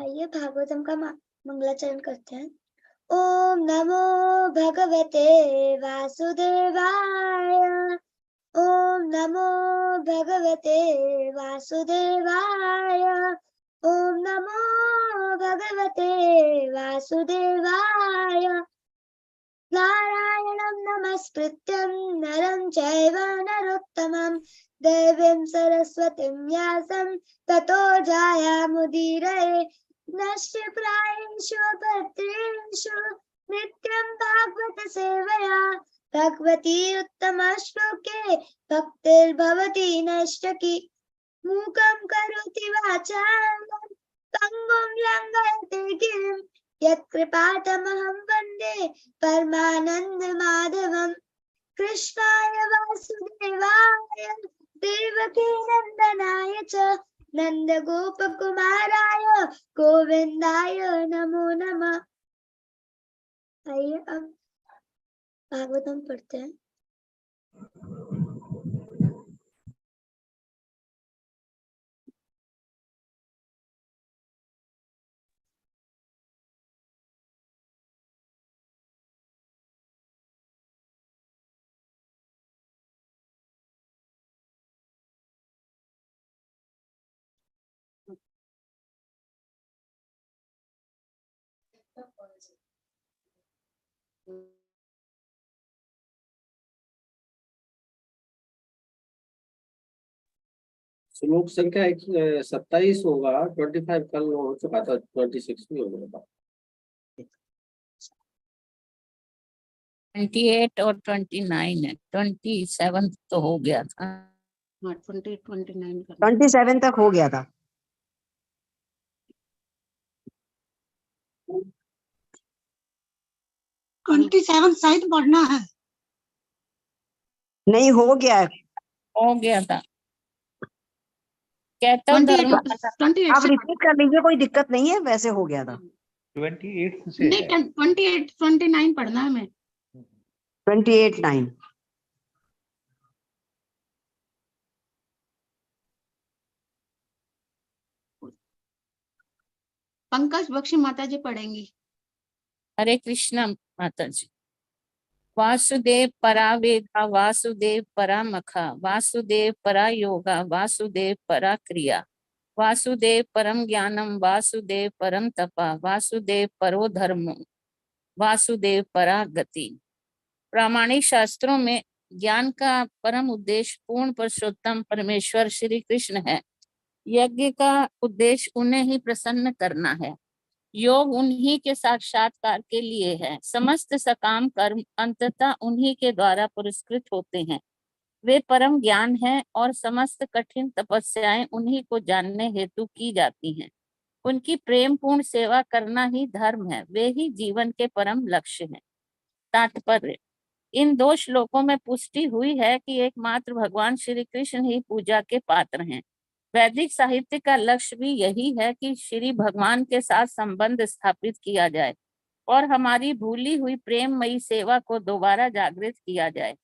आइए भागवतम का मंगलाचरण करते हैं। ओम नमो भगवते वासुदेवाय। ओम नमो भगवते वासुदेवाय। ओम नमो भगवते वासुदेवाय। नारायणं नमस्कृत्यं नरं चैव नरोत्तमं देवीं सरस्वतीं व्यासं ततो जायामुदीरये। नश्चिप्रायेषु भद्रेषु नित्यं भागवत सेवया भगवती उत्तमश्लोके भक्तिर्भवति नैष्टकी। मूकं करोति वाचालं पङ्गुं लङ्घयते गिरिं यत्कृपातमहं वन्दे परमानन्दमाधवम्। कृष्णाय वासुदेवाय देवकी नन्दनाय च नन्दगोपकुमाराय गोविन्दाय नमो नमः। आइए अब भागवतम पढ़ते हैं। श्लोक संख्या 27 होगा। 25 कल हो चुका था, 26 भी हो गया था। 28 और 29 है। 27 तो हो गया था। 27 तक हो गया था। शायद पढ़ना है। नहीं, हो गया है। हो गया था। कहता धर्म आप रिपीट कर लीजिए, कोई दिक्कत नहीं है, वैसे हो गया था। 28 से नहीं, 28 29 पढ़ना है। मैं 28:9 पंकज बख्शी माता जी पढ़ेंगी। हरे कृष्णा माता जी। वासुदेव परा वेदा वासुदेव परा मखा वासुदेव परा योगा वासुदेव परा क्रिया वासुदेव परम ज्ञानम वासुदेव परम तपा वासुदेव परो धर्म वासुदेव परा गति। प्रामाणिक शास्त्रों में ज्ञान का परम उद्देश्य पूर्ण पुरुषोत्तम परमेश्वर श्री कृष्ण है। यज्ञ का उद्देश्य उन्हें ही प्रसन्न करना है। योग उन्हीं के साक्षात्कार के लिए है। समस्त सकाम कर्म अंततः उन्हीं के द्वारा पुरस्कृत होते हैं। वे परम ज्ञान हैं और समस्त कठिन तपस्याएं उन्हीं को जानने हेतु की जाती हैं। उनकी प्रेम पूर्ण सेवा करना ही धर्म है। वे ही जीवन के परम लक्ष्य हैं। तात्पर्य: इन 2 श्लोकों में पुष्टि हुई है कि एकमात्र भगवान श्री कृष्ण ही पूजा के पात्र हैं। वैदिक साहित्य का लक्ष्य भी यही है कि श्री भगवान के साथ संबंध स्थापित किया जाए और हमारी भूली हुई प्रेममयी सेवा को दोबारा जागृत किया जाए।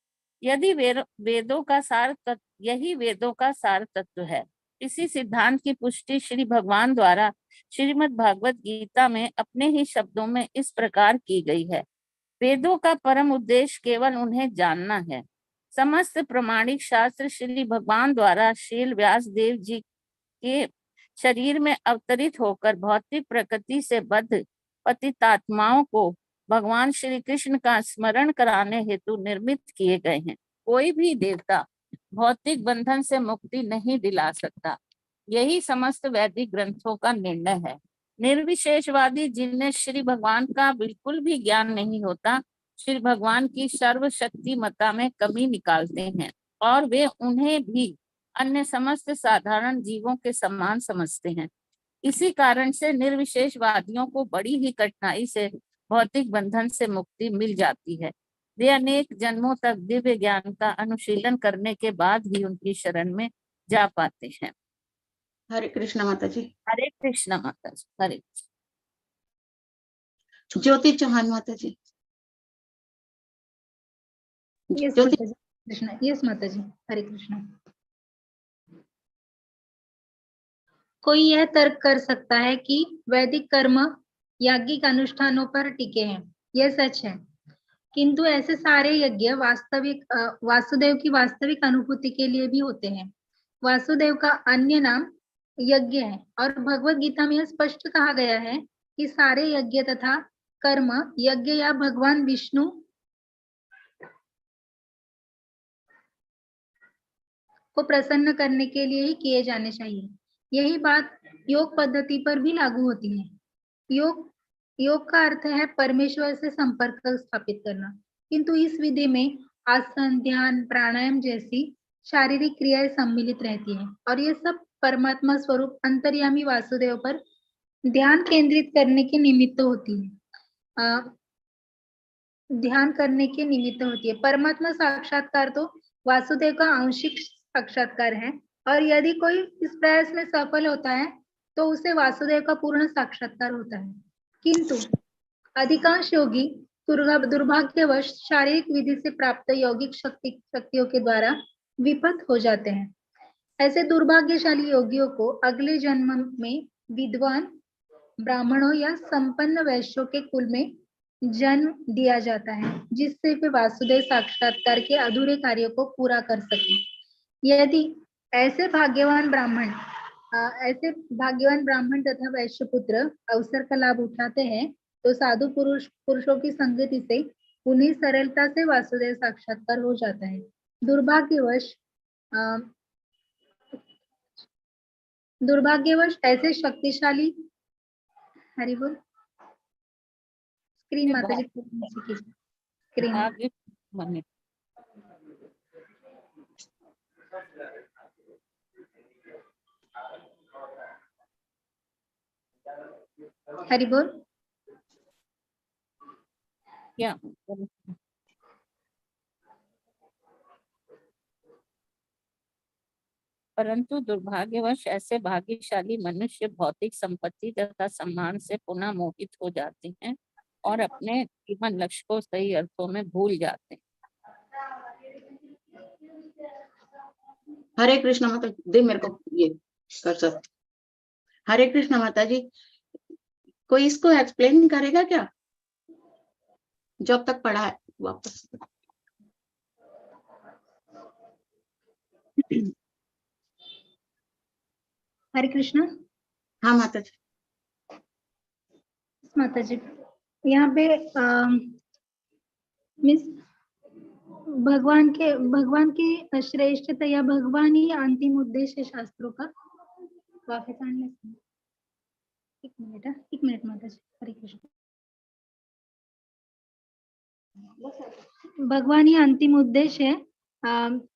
यदि वेदों का सार तत्व यही वेदों का सार तत्व है। इसी सिद्धांत की पुष्टि श्री भगवान द्वारा श्रीमद् भागवत गीता में अपने ही शब्दों में इस प्रकार की गई है। वेदों का परम उद्देश्य केवल उन्हें जानना है। समस्त प्रमाणिक शास्त्र श्री भगवान द्वारा शील व्यास देव जी के शरीर में अवतरित होकर भौतिक प्रकृति से बद्ध पतितात्माओं को भगवान श्री कृष्ण का स्मरण कराने हेतु निर्मित किए गए हैं। कोई भी देवता भौतिक बंधन से मुक्ति नहीं दिला सकता। यही समस्त वैदिक ग्रंथों का निर्णय है। निर्विशेषवादी जिन्हें श्री भगवान का बिल्कुल भी ज्ञान नहीं होता, श्री भगवान की सर्वशक्तिमत्ता में कमी निकालते हैं और वे उन्हें भी अन्य समस्त साधारण जीवों के समान समझते हैं। इसी कारण से निर्विशेषवादियों को बड़ी ही कठिनाई से भौतिक बंधन से मुक्ति मिल जाती है। वे अनेक जन्मों तक दिव्य ज्ञान का अनुशीलन करने के बाद ही उनकी शरण में जा पाते हैं। हरे कृष्ण माता जी। हरे कृष्ण माता जी। हरे ज्योति चौहान माता जी। ज्योति कृष्ण। यस माता जी। हरे कृष्ण। कोई यह तर्क कर सकता है कि वैदिक कर्म याज्ञिक अनुष्ठानों पर टिके हैं, यह सच है, किंतु ऐसे सारे यज्ञ वासुदेव की वास्तविक अनुभूति के लिए भी होते हैं। वासुदेव का अन्य नाम यज्ञ है और भगवत गीता में यह स्पष्ट कहा गया है कि सारे यज्ञ तथा कर्म यज्ञ या भगवान विष्णु को प्रसन्न करने के लिए ही किए जाने चाहिए। यही बात योग पद्धति पर भी लागू होती है। योग का अर्थ है परमेश्वर से संपर्क स्थापित करना, किंतु इस विधि में आसन, ध्यान, प्राणायाम जैसी शारीरिक क्रियाएं सम्मिलित रहती हैं और ये सब परमात्मा स्वरूप अंतर्यामी वासुदेव पर ध्यान केंद्रित करने के निमित्त होती है। ध्यान करने के निमित्त होती है। परमात्मा साक्षात्कार तो वासुदेव का आंशिक साक्षात्कार है और यदि कोई इस प्रयास में सफल होता है तो उसे वासुदेव का पूर्ण साक्षात्कार होता है, किंतु अधिकांश योगी दुर्भाग्यवश शारीरिक विधि से प्राप्त यौगिक शक्तियों के द्वारा विफल हो जाते हैं। ऐसे दुर्भाग्यशाली योगियों को अगले जन्म में विद्वान ब्राह्मणों या संपन्न वैश्यों के कुल में जन्म दिया जाता है, जिससे वे वासुदेव साक्षात्कार के अधूरे कार्यों को पूरा कर सके। यदि ऐसे भाग्यवान ब्राह्मण तथा वैश्य पुत्र अवसर का लाभ उठाते हैं तो साधु पुरुषों की संगति से उन्हें सरलता से वासुदेव साक्षात्कार हो जाता है। दुर्भाग्यवश ऐसे शक्तिशाली हरिबोल स्क्रीन माता जी स्क्रीन आगे मन्य। हरिबोल क्या परंतु दुर्भाग्यवश ऐसे भाग्यशाली मनुष्य भौतिक संपत्ति तथा सम्मान से पुनः मोहित हो जाते हैं और अपने जीवन लक्ष्य को सही अर्थों में भूल जाते हैं। हरे कृष्ण माता दे मेरे को ये कर सकते। हरे कृष्ण माता जी, कोई इसको एक्सप्लेन करेगा क्या? जब तक पढ़ा है वापस। हरे कृष्ण। हाँ माता जी। माता जी यहाँ पे मीन्स भगवान की श्रेष्ठता या भगवान ही अंतिम उद्देश्य शास्त्रों का वापस आने। एक मिनट माता जी। हरे कृष्ण। भगवान ही अंतिम उद्देश्य है।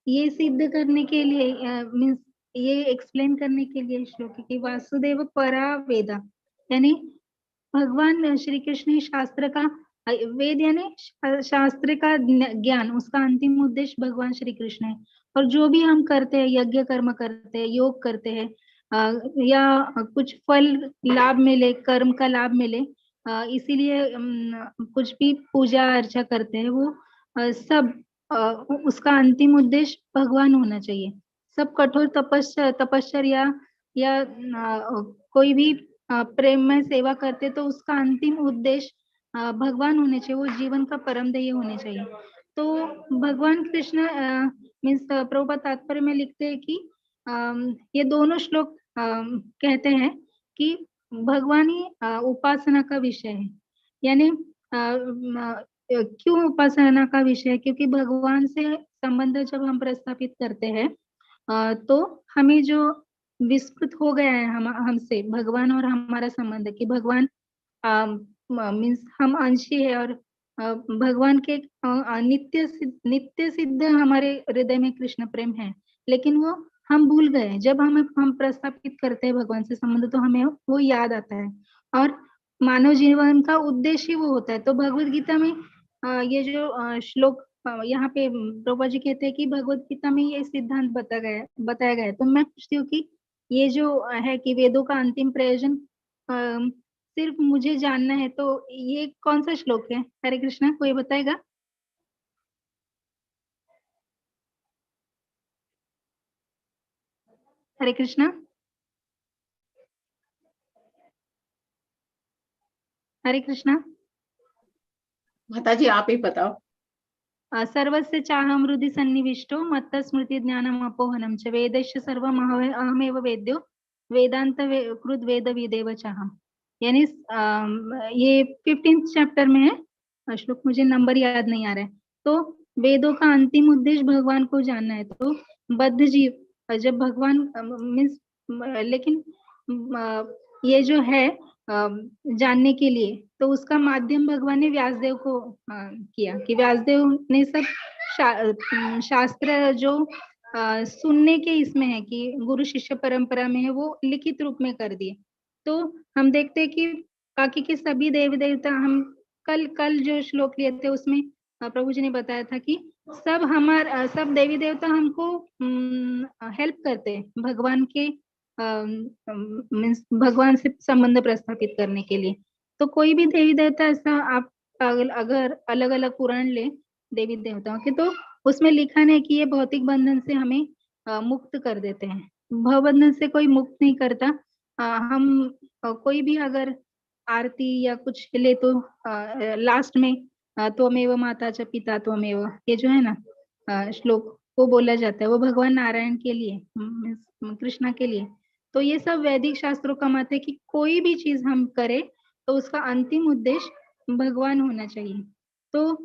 ये सिद्ध करने के लिए मीन्स ये एक्सप्लेन करने के लिए श्लोक कि वासुदेव परा वेदा, यानी भगवान श्री कृष्ण शास्त्र का वेद यानी शास्त्र का ज्ञान, उसका अंतिम उद्देश्य भगवान श्री कृष्ण है। और जो भी हम करते हैं, यज्ञ कर्म करते हैं, योग करते हैं या कुछ फल लाभ मिले, कर्म का लाभ मिले, इसीलिए कुछ भी पूजा अर्चा करते हैं, वो सब उसका अंतिम उद्देश्य भगवान होना चाहिए। सब कठोर तपश्चर्या या कोई भी प्रेम में सेवा करते तो उसका अंतिम उद्देश्य भगवान होने चाहिए, वो जीवन का परम ध्येय होने चाहिए। तो भगवान कृष्ण मीन्स प्रभुपाद तात्पर्य में लिखते हैं कि ये दोनों श्लोक कहते हैं कि भगवान ही उपासना का विषय है। यानी क्यों उपासना का विषय है? क्योंकि भगवान से संबंध जब हम प्रस्थापित करते हैं तो हमें जो विस्मृत हो गया है हमसे भगवान और हमारा संबंध, कि भगवान मीन्स हम अंशी है और भगवान के नित्य सिद्ध हमारे हृदय में कृष्ण प्रेम है, लेकिन वो हम भूल गए। जब हम प्रस्थापित करते हैं भगवान से संबंध तो हमें वो याद आता है और मानव जीवन का उद्देश्य वो होता है। तो भगवत गीता में ये जो श्लोक यहाँ पे प्रभुपा जी कहते हैं कि भगवत गीता में ये सिद्धांत बताया गया है। तो मैं पूछती हूँ कि ये जो है कि वेदों का अंतिम प्रयोजन सिर्फ मुझे जानना है, तो ये कौन सा श्लोक है? हरे कृष्णा, कोई बताएगा? हरे कृष्णा। हरे कृष्णा। माता जी आप ही बताओ। सर्वस्य चाहम हृदि सन्निविष्टो मत्त स्मृति ज्ञानम अपोहनम च वेदस्य सर्वम अहमेव वेद्यो वेदांत कृत वेद विदेव चाहम। यानी ये 15th चैप्टर में है श्लोक, मुझे नंबर याद नहीं आ रहा है। तो वेदों का अंतिम उद्देश्य भगवान को जानना है। तो बद्ध जीव जब भगवान मीन्स, लेकिन ये जो है जानने के लिए, तो उसका माध्यम भगवान ने व्यासदेव को किया कि व्यासदेव ने सब शास्त्र जो सुनने के इसमें है कि गुरु शिष्य परंपरा में है, वो लिखित रूप में कर दिए। तो हम देखते हैं कि बाकी के सभी देवी देवता, हम कल जो श्लोक लिए थे उसमें प्रभु जी ने बताया था कि सब देवी देवता हमको हेल्प करते हैं भगवान के मीन्स भगवान से संबंध प्रस्थापित करने के लिए। तो कोई भी देवी देवता ऐसा आप अगर अलग अलग पुराण ले देवी देवताओं के, तो उसमें लिखा है कि ये भौतिक बंधन से हमें मुक्त कर देते हैं। भव बंधन से कोई मुक्त नहीं करता। हम कोई भी अगर आरती या कुछ ले तो लास्ट में त्वमेव माता च पिता त्वमेव, ये जो है ना श्लोक, वो बोला जाता है, वो भगवान नारायण के लिए, कृष्णा के लिए। तो ये सब वैदिक शास्त्रों का मत है कि कोई भी चीज हम करें तो उसका अंतिम उद्देश्य भगवान होना चाहिए। तो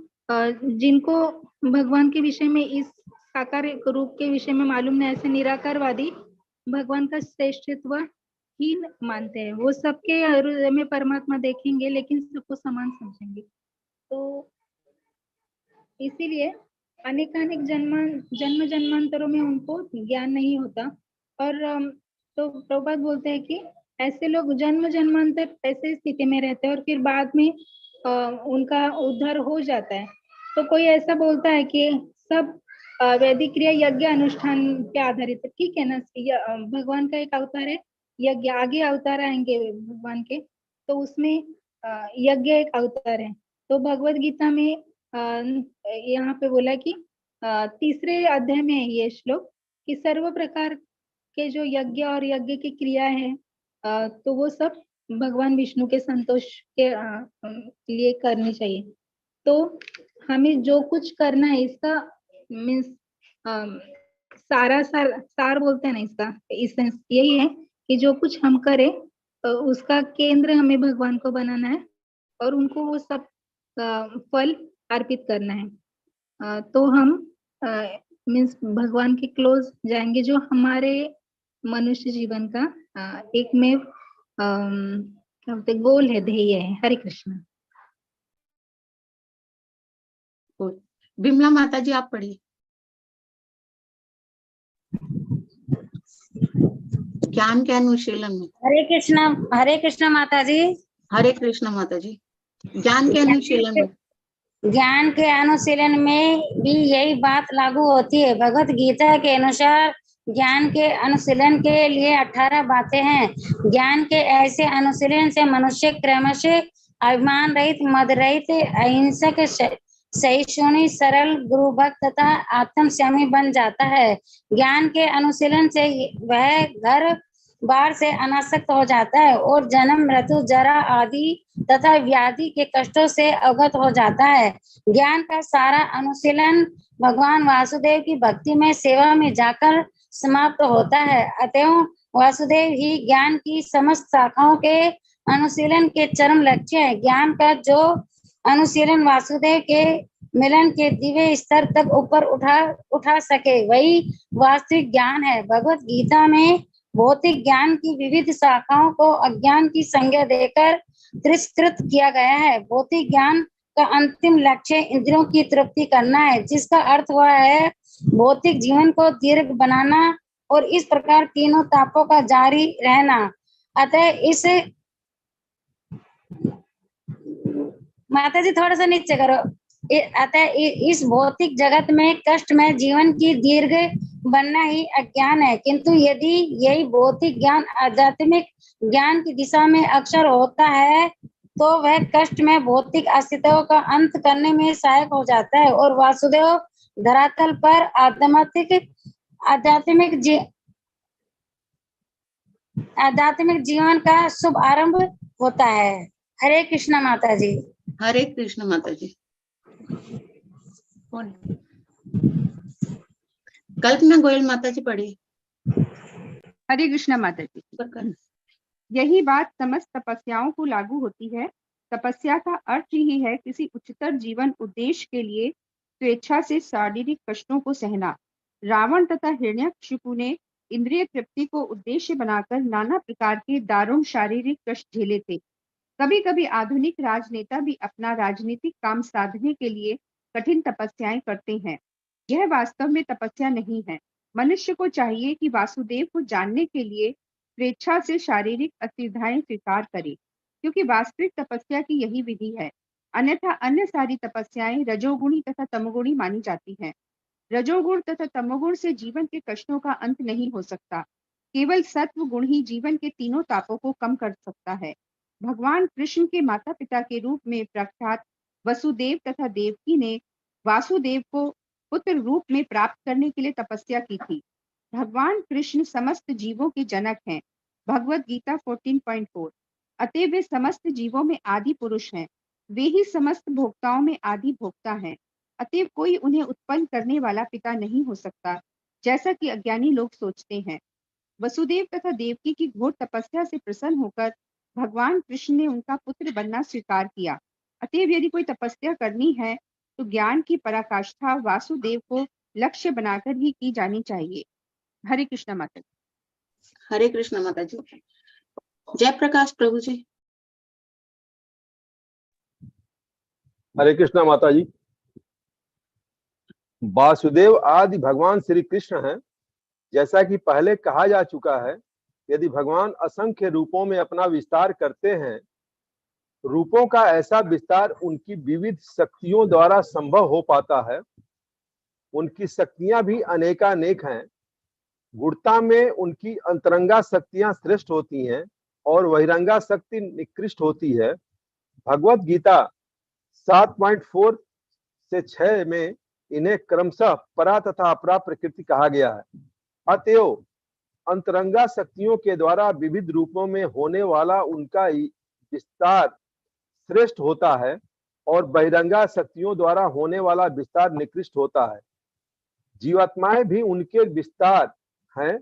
जिनको भगवान के विषय में, इस साकार रूप के विषय में मालूम नहीं, ऐसे निराकारवादी भगवान का श्रेष्ठत्व ही मानते हैं। वो सबके हृदय में परमात्मा देखेंगे लेकिन सबको समान समझेंगे। तो इसीलिए अनेकानेक जन्म जन्मांतरों में उनको ज्ञान नहीं होता। और तो प्रभुपाद बोलते हैं कि ऐसे लोग जन्म जन्मांतर ऐसे स्थिति में रहते हैं और फिर बाद में उनका उद्धार हो जाता है। तो कोई ऐसा बोलता है कि सब वैदिक क्रिया यज्ञ अनुष्ठान पे आधारित है, ठीक है ना, भगवान का एक अवतार है यज्ञ, आगे अवतार आएंगे भगवान के, तो उसमें यज्ञ एक अवतार है। तो भगवत गीता में यहाँ पे बोला कि तीसरे अध्याय में है ये श्लोक कि सर्व प्रकार के जो यज्ञ और यज्ञ की क्रिया है तो वो सब भगवान विष्णु के संतोष के लिए करनी चाहिए। तो हमें जो कुछ करना है इसका मीन्स सार बोलते हैं ना, इसका इसेंस यही है कि जो कुछ हम करें तो उसका केंद्र हमें भगवान को बनाना है और उनको वो सब फल अर्पित करना है। तो हम मीन्स भगवान के क्लोज जाएंगे, जो हमारे मनुष्य जीवन का एक में क्या बोलते गोल है, ध्येय है। हरे कृष्ण। बिमला माता जी आप पढ़िए। ज्ञान के अनुशीलन में। हरे कृष्ण माता जी। हरे कृष्ण माता जी। ज्ञान के अनुशीलन में, ज्ञान के अनुशीलन में भी यही बात लागू होती है। भगवत गीता के अनुसार ज्ञान के अनुशीलन के लिए 18 बातें हैं। ज्ञान के ऐसे अनुशीलन से मनुष्य क्रमशः अभिमान रहित, मद रहित, अहिंसक, सहिष्णु, सरल, गुरु भक्त तथा आत्मसंयमी बन जाता है। ज्ञान के अनुशीलन से वह घर बार से अनासक्त हो जाता है और जन्म, मृत्यु, जरा आदि तथा व्याधि के कष्टों से अवगत हो जाता है। ज्ञान का सारा अनुशीलन भगवान वासुदेव की भक्ति में, सेवा में जाकर समाप्त होता है। अतएव वासुदेव ही ज्ञान की समस्त शाखाओं के अनुशीलन के चरम लक्ष्य है। ज्ञान का जो अनुशीलन वासुदेव के मिलन के दिव्य स्तर तक ऊपर उठा सके वही वास्तविक ज्ञान है। भगवत गीता में भौतिक ज्ञान की विविध शाखाओं को अज्ञान की संज्ञा देकर तिरस्कृत किया गया है। भौतिक ज्ञान का अंतिम लक्ष्य इंद्रियों की तृप्ति करना है, जिसका अर्थ हुआ है भौतिक जीवन को दीर्घ बनाना और इस प्रकार तीनों तापों का जारी रहना। अतः इस माता जी थोड़ा सा नीचे करो। अतः इस भौतिक जगत में कष्ट में जीवन की दीर्घ बनना ही अज्ञान है। किंतु यदि यही भौतिक ज्ञान आध्यात्मिक ज्ञान की दिशा में अक्षर होता है तो वह कष्ट में भौतिक अस्तित्व का अंत करने में सहायक हो जाता है और वासुदेव धरातल पर आध्यात्मिक जीवन का शुभ आरंभ होता है। हरे कृष्णा माता जी। हरे कृष्ण माता जी। कौन? कल्पना गोयल माता जी पढ़िए। हरे कृष्णा माता जी। यही बात समस्त तपस्याओं को लागू होती है। तपस्या का अर्थ ही है किसी उच्चतर जीवन उद्देश्य के लिए स्वेच्छा से शारीरिक कष्टों को सहना। रावण तथा हिरण्यकशिपु ने इंद्रिय तृप्ति को उद्देश्य बनाकर नाना प्रकार के दारुण शारीरिक कष्ट झेले थे। कभी कभी आधुनिक राजनेता भी अपना राजनीतिक काम साधने के लिए कठिन तपस्याएं करते हैं। यह वास्तव में तपस्या नहीं है। मनुष्य को चाहिए कि वासुदेव को जानने के लिए स्वेच्छा से शारीरिक असुविधाएं स्वीकार करे, क्योंकि वास्तविक तपस्या की यही विधि है। अन्यथा अन्य सारी तपस्याएं रजोगुणी तथा तमोगुणी मानी जाती हैं। रजोगुण तथा तमोगुण से जीवन के कष्टों का अंत नहीं हो सकता। केवल सत्व गुण ही जीवन के तीनों तापों को कम कर सकता है। भगवान कृष्ण के माता पिता के रूप में प्रख्यात वसुदेव तथा देवकी ने वासुदेव को पुत्र रूप में प्राप्त करने के लिए तपस्या की थी। भगवान कृष्ण समस्त जीवों के जनक हैं। भगवत गीता 14.4। अतः वे समस्त जीवों में आदि पुरुष हैं। वे ही समस्त भोक्ताओं में आदि भोक्ता हैं। अतएव कोई उन्हें उत्पन्न करने वाला पिता नहीं हो सकता, जैसा कि अज्ञानी लोग सोचते हैं। वसुदेव तथा देवकी की घोर तपस्या से प्रसन्न होकर भगवान कृष्ण ने उनका पुत्र बनना स्वीकार किया। अतएव यदि कोई तपस्या करनी है तो ज्ञान की पराकाष्ठा वासुदेव को लक्ष्य बनाकर ही की जानी चाहिए। हरे कृष्ण माता जी। हरे कृष्ण माता जी। जयप्रकाश प्रभु जी। हरे कृष्णा माता जी। वासुदेव आदि भगवान श्री कृष्ण हैं। जैसा कि पहले कहा जा चुका है, यदि भगवान असंख्य रूपों में अपना विस्तार करते हैं, रूपों का ऐसा विस्तार उनकी विविध शक्तियों द्वारा संभव हो पाता है। उनकी शक्तियां भी अनेकानेक हैं। गुणता में उनकी अंतरंगा शक्तियां श्रेष्ठ होती हैं और बहिरंगा शक्ति निकृष्ट होती है। भगवत गीता 7.4 से 6 में इन्हें क्रमशः परा तथा अपरा प्रकृति कहा गया है। अतएव अंतरंगा शक्तियों के द्वारा विविध रूपों में होने वाला उनका विस्तार श्रेष्ठ होता है और बहिरंगा शक्तियों द्वारा होने वाला विस्तार निकृष्ट होता है। जीवात्माएं भी उनके विस्तार हैं।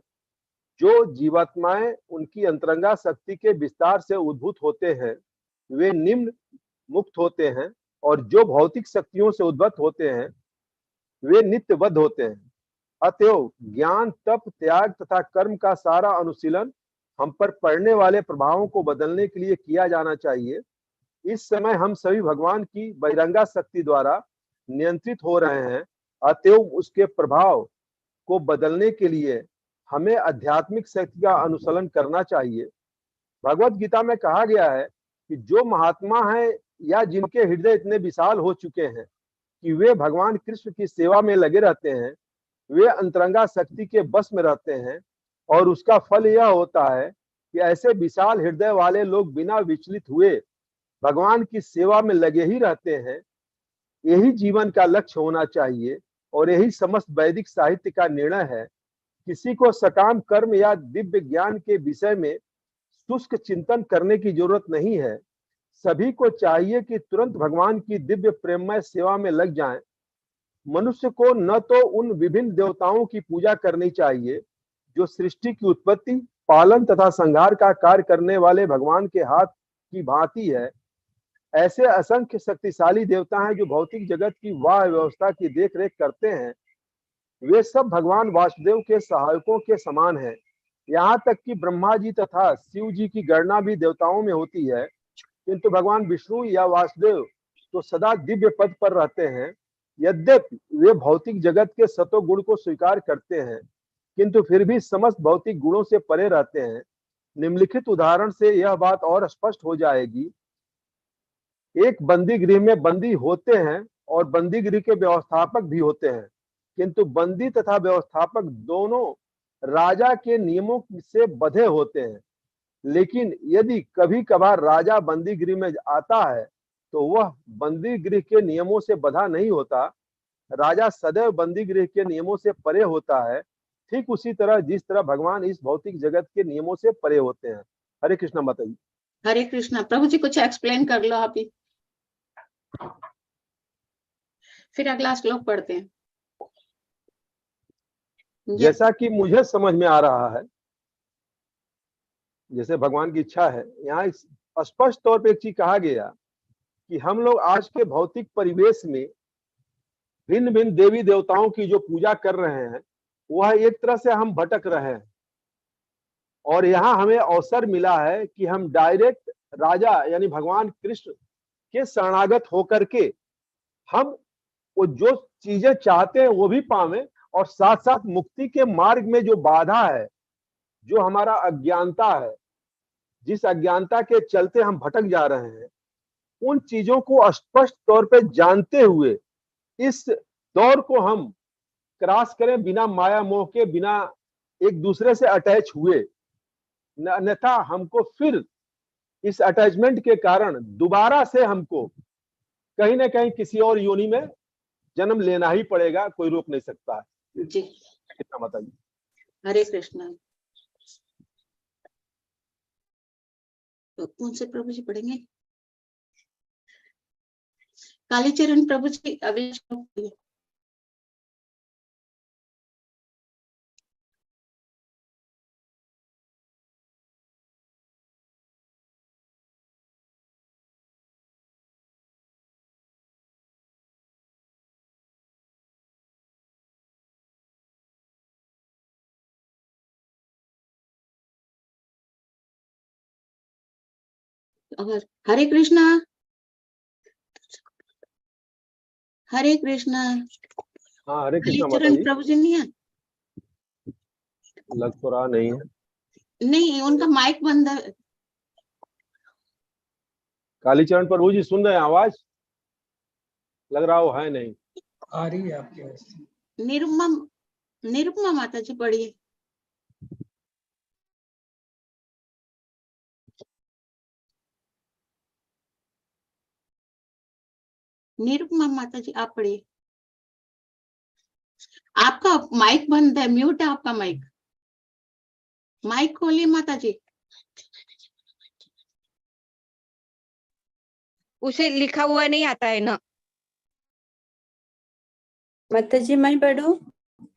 जो जीवात्माएं उनकी अंतरंगा शक्ति के विस्तार से उद्भूत होते हैं वे निम्न मुक्त होते हैं, और जो भौतिक शक्तियों से उद्भूत होते हैं वे नित्यबद्ध होते हैं। अतएव ज्ञान, तप, त्याग तथा कर्म का सारा अनुशीलन हम पर पड़ने वाले प्रभावों को बदलने के लिए किया जाना चाहिए। इस समय हम सभी भगवान की बहिरंगा शक्ति द्वारा नियंत्रित हो रहे हैं। अतएव उसके प्रभाव को बदलने के लिए हमें आध्यात्मिक शक्ति का अनुसरण करना चाहिए। भगवत गीता में कहा गया है कि जो महात्मा है या जिनके हृदय इतने विशाल हो चुके हैं कि वे भगवान कृष्ण की सेवा में लगे रहते हैं, वे अंतरंगा शक्ति के बस में रहते हैं, और उसका फल यह होता है कि ऐसे विशाल हृदय वाले लोग बिना विचलित हुए भगवान की सेवा में लगे ही रहते हैं। यही जीवन का लक्ष्य होना चाहिए और यही समस्त वैदिक साहित्य का निर्णय है। किसी को सकाम कर्म या दिव्य ज्ञान के विषय में शुष्क चिंतन करने की जरूरत नहीं है। सभी को चाहिए कि तुरंत भगवान की दिव्य प्रेममय सेवा में लग जाएं। मनुष्य को न तो उन विभिन्न देवताओं की पूजा करनी चाहिए जो सृष्टि की उत्पत्ति, पालन तथा संहार का कार्य करने वाले भगवान के हाथ की भांति है। ऐसे असंख्य शक्तिशाली देवता हैं जो भौतिक जगत की वाह व्यवस्था की देखरेख करते हैं। वे सब भगवान वासुदेव के सहायकों के समान हैं। यहाँ तक कि ब्रह्मा जी तथा शिव जी की गणना भी देवताओं में होती है, किंतु भगवान विष्णु या वासुदेव तो सदा दिव्य पद पर रहते हैं। यद्यपि वे भौतिक जगत के सतो गुण को स्वीकार करते हैं, किंतु फिर भी समस्त भौतिक गुणों से परे रहते हैं। निम्नलिखित उदाहरण से यह बात और स्पष्ट हो जाएगी। एक बंदी गृह में बंदी होते हैं और बंदी गृह के व्यवस्थापक भी होते हैं, किंतु बंदी तथा व्यवस्थापक दोनों राजा के नियमों से बंधे होते हैं। लेकिन यदि कभी कभार राजा बंदी गृह में आता है तो वह बंदी गृह के नियमों से बंधा नहीं होता। राजा सदैव बंदी गृह के नियमों से परे होता है, ठीक उसी तरह जिस तरह भगवान इस भौतिक जगत के नियमों से परे होते हैं। हरे कृष्ण माता जी। हरे कृष्णा। प्रभु जी कुछ एक्सप्लेन कर लो आप ही, फिर अगला श्लोक पढ़ते हैं। जैसा कि मुझे समझ में आ रहा है, जैसे भगवान की इच्छा है, यहाँ स्पष्ट तौर पे एक चीज कहा गया कि हम लोग आज के भौतिक परिवेश में भिन्न भिन्न देवी देवताओं की जो पूजा कर रहे हैं, वह एक तरह से हम भटक रहे हैं। और यहाँ हमें अवसर मिला है कि हम डायरेक्ट राजा यानी भगवान कृष्ण के शरणागत होकर के हम वो जो चीजें चाहते हैं वो भी पावें, और साथ साथ मुक्ति के मार्ग में जो बाधा है, जो हमारा अज्ञानता है, जिस अज्ञानता के चलते हम भटक जा रहे हैं, उन चीजों को स्पष्ट तौर पे जानते हुए इस दौर को हम क्रॉस करें, बिना माया मोह के, बिना एक दूसरे से अटैच हुए। अन्यथा हमको फिर इस अटैचमेंट के कारण दोबारा से हमको कहीं ना कहीं किसी और योनि में जन्म लेना ही पड़ेगा, कोई रोक नहीं सकता है जी। कितना बताइए। हरे कृष्णा। तो कौन से प्रभु जी पढ़ेंगे? कालीचरण प्रभु जी अगले श्लोक पढ़िए। और हरे कृष्णा। हरे कृष्णा। हाँ हरे कृष्णा माता कालीचरण जी। प्रभु जी नहीं है? लग तो रहा नहीं है। नहीं, उनका माइक बंद है। कालीचरण प्रभु जी सुन रहे हैं आवाज? लग रहा वो है नहीं। आ रही है आपकी आवाज। निरुपमा, निरुपमा माता जी पढ़िए। निरुपमा माता जी आप पढ़िए। आपका माइक बंद है, म्यूट है आपका माइक। माइक खोलिए माता जी। उसे लिखा हुआ नहीं आता है ना। माता जी मैं पढ़ूं?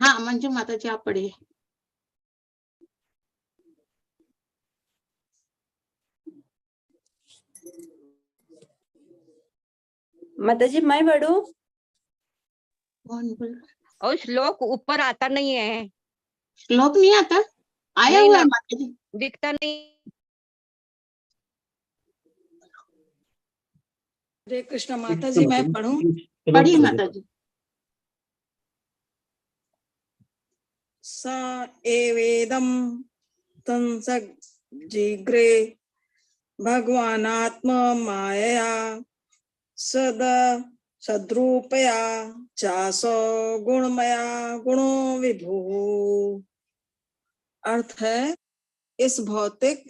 हाँ मंजू माता जी आप पढ़िए। माता जी मैं पढ़ूं? कौन बोल? और श्लोक ऊपर आता नहीं है। श्लोक नहीं आता? आया नहीं हुआ ना। है माता जी। दिखता नहीं। हरे कृष्ण माता जी मैं पढ़ूं? पढ़िए माता जी। स एवेदं तंसजिग्रे भगवानात्म मायया सद्रूपया चासो गुणमया गुणो विभु। अर्थ है, इस भौतिक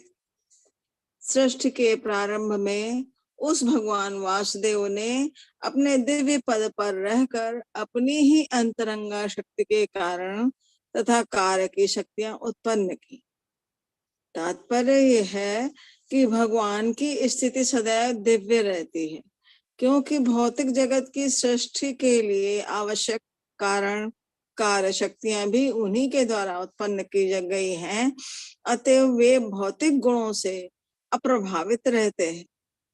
सृष्टि के प्रारंभ में उस भगवान वासुदेव ने अपने दिव्य पद पर रहकर अपनी ही अंतरंगा शक्ति के कारण तथा कार्य की शक्तियां उत्पन्न की। तात्पर्य यह है कि भगवान की स्थिति सदैव दिव्य रहती है, क्योंकि भौतिक जगत की सृष्टि के लिए आवश्यक कारण कार्य शक्तियां भी उन्हीं के द्वारा उत्पन्न की गई हैं। अतएव वे भौतिक गुणों से अप्रभावित रहते हैं।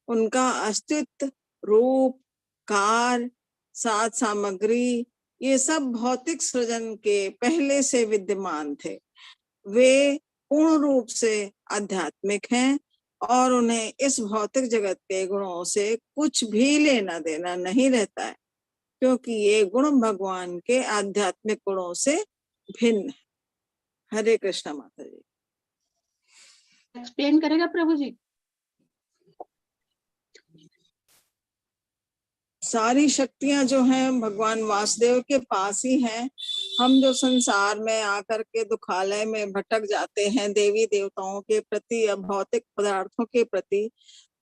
उनका अस्तित्व, रूप, कार्य, साथ सामग्री, ये सब भौतिक सृजन के पहले से विद्यमान थे। वे पूर्ण रूप से आध्यात्मिक हैं और उन्हें इस भौतिक जगत के गुणों से कुछ भी लेना देना नहीं रहता है, क्योंकि ये गुण भगवान के आध्यात्मिक गुणों से भिन्न है। हरे कृष्ण माता जी। एक्सप्लेन करेगा प्रभु जी? सारी शक्तियां जो हैं भगवान वासुदेव के पास ही हैं। हम जो संसार में आकर के दुखालय में भटक जाते हैं देवी देवताओं के प्रति या भौतिक पदार्थों के प्रति,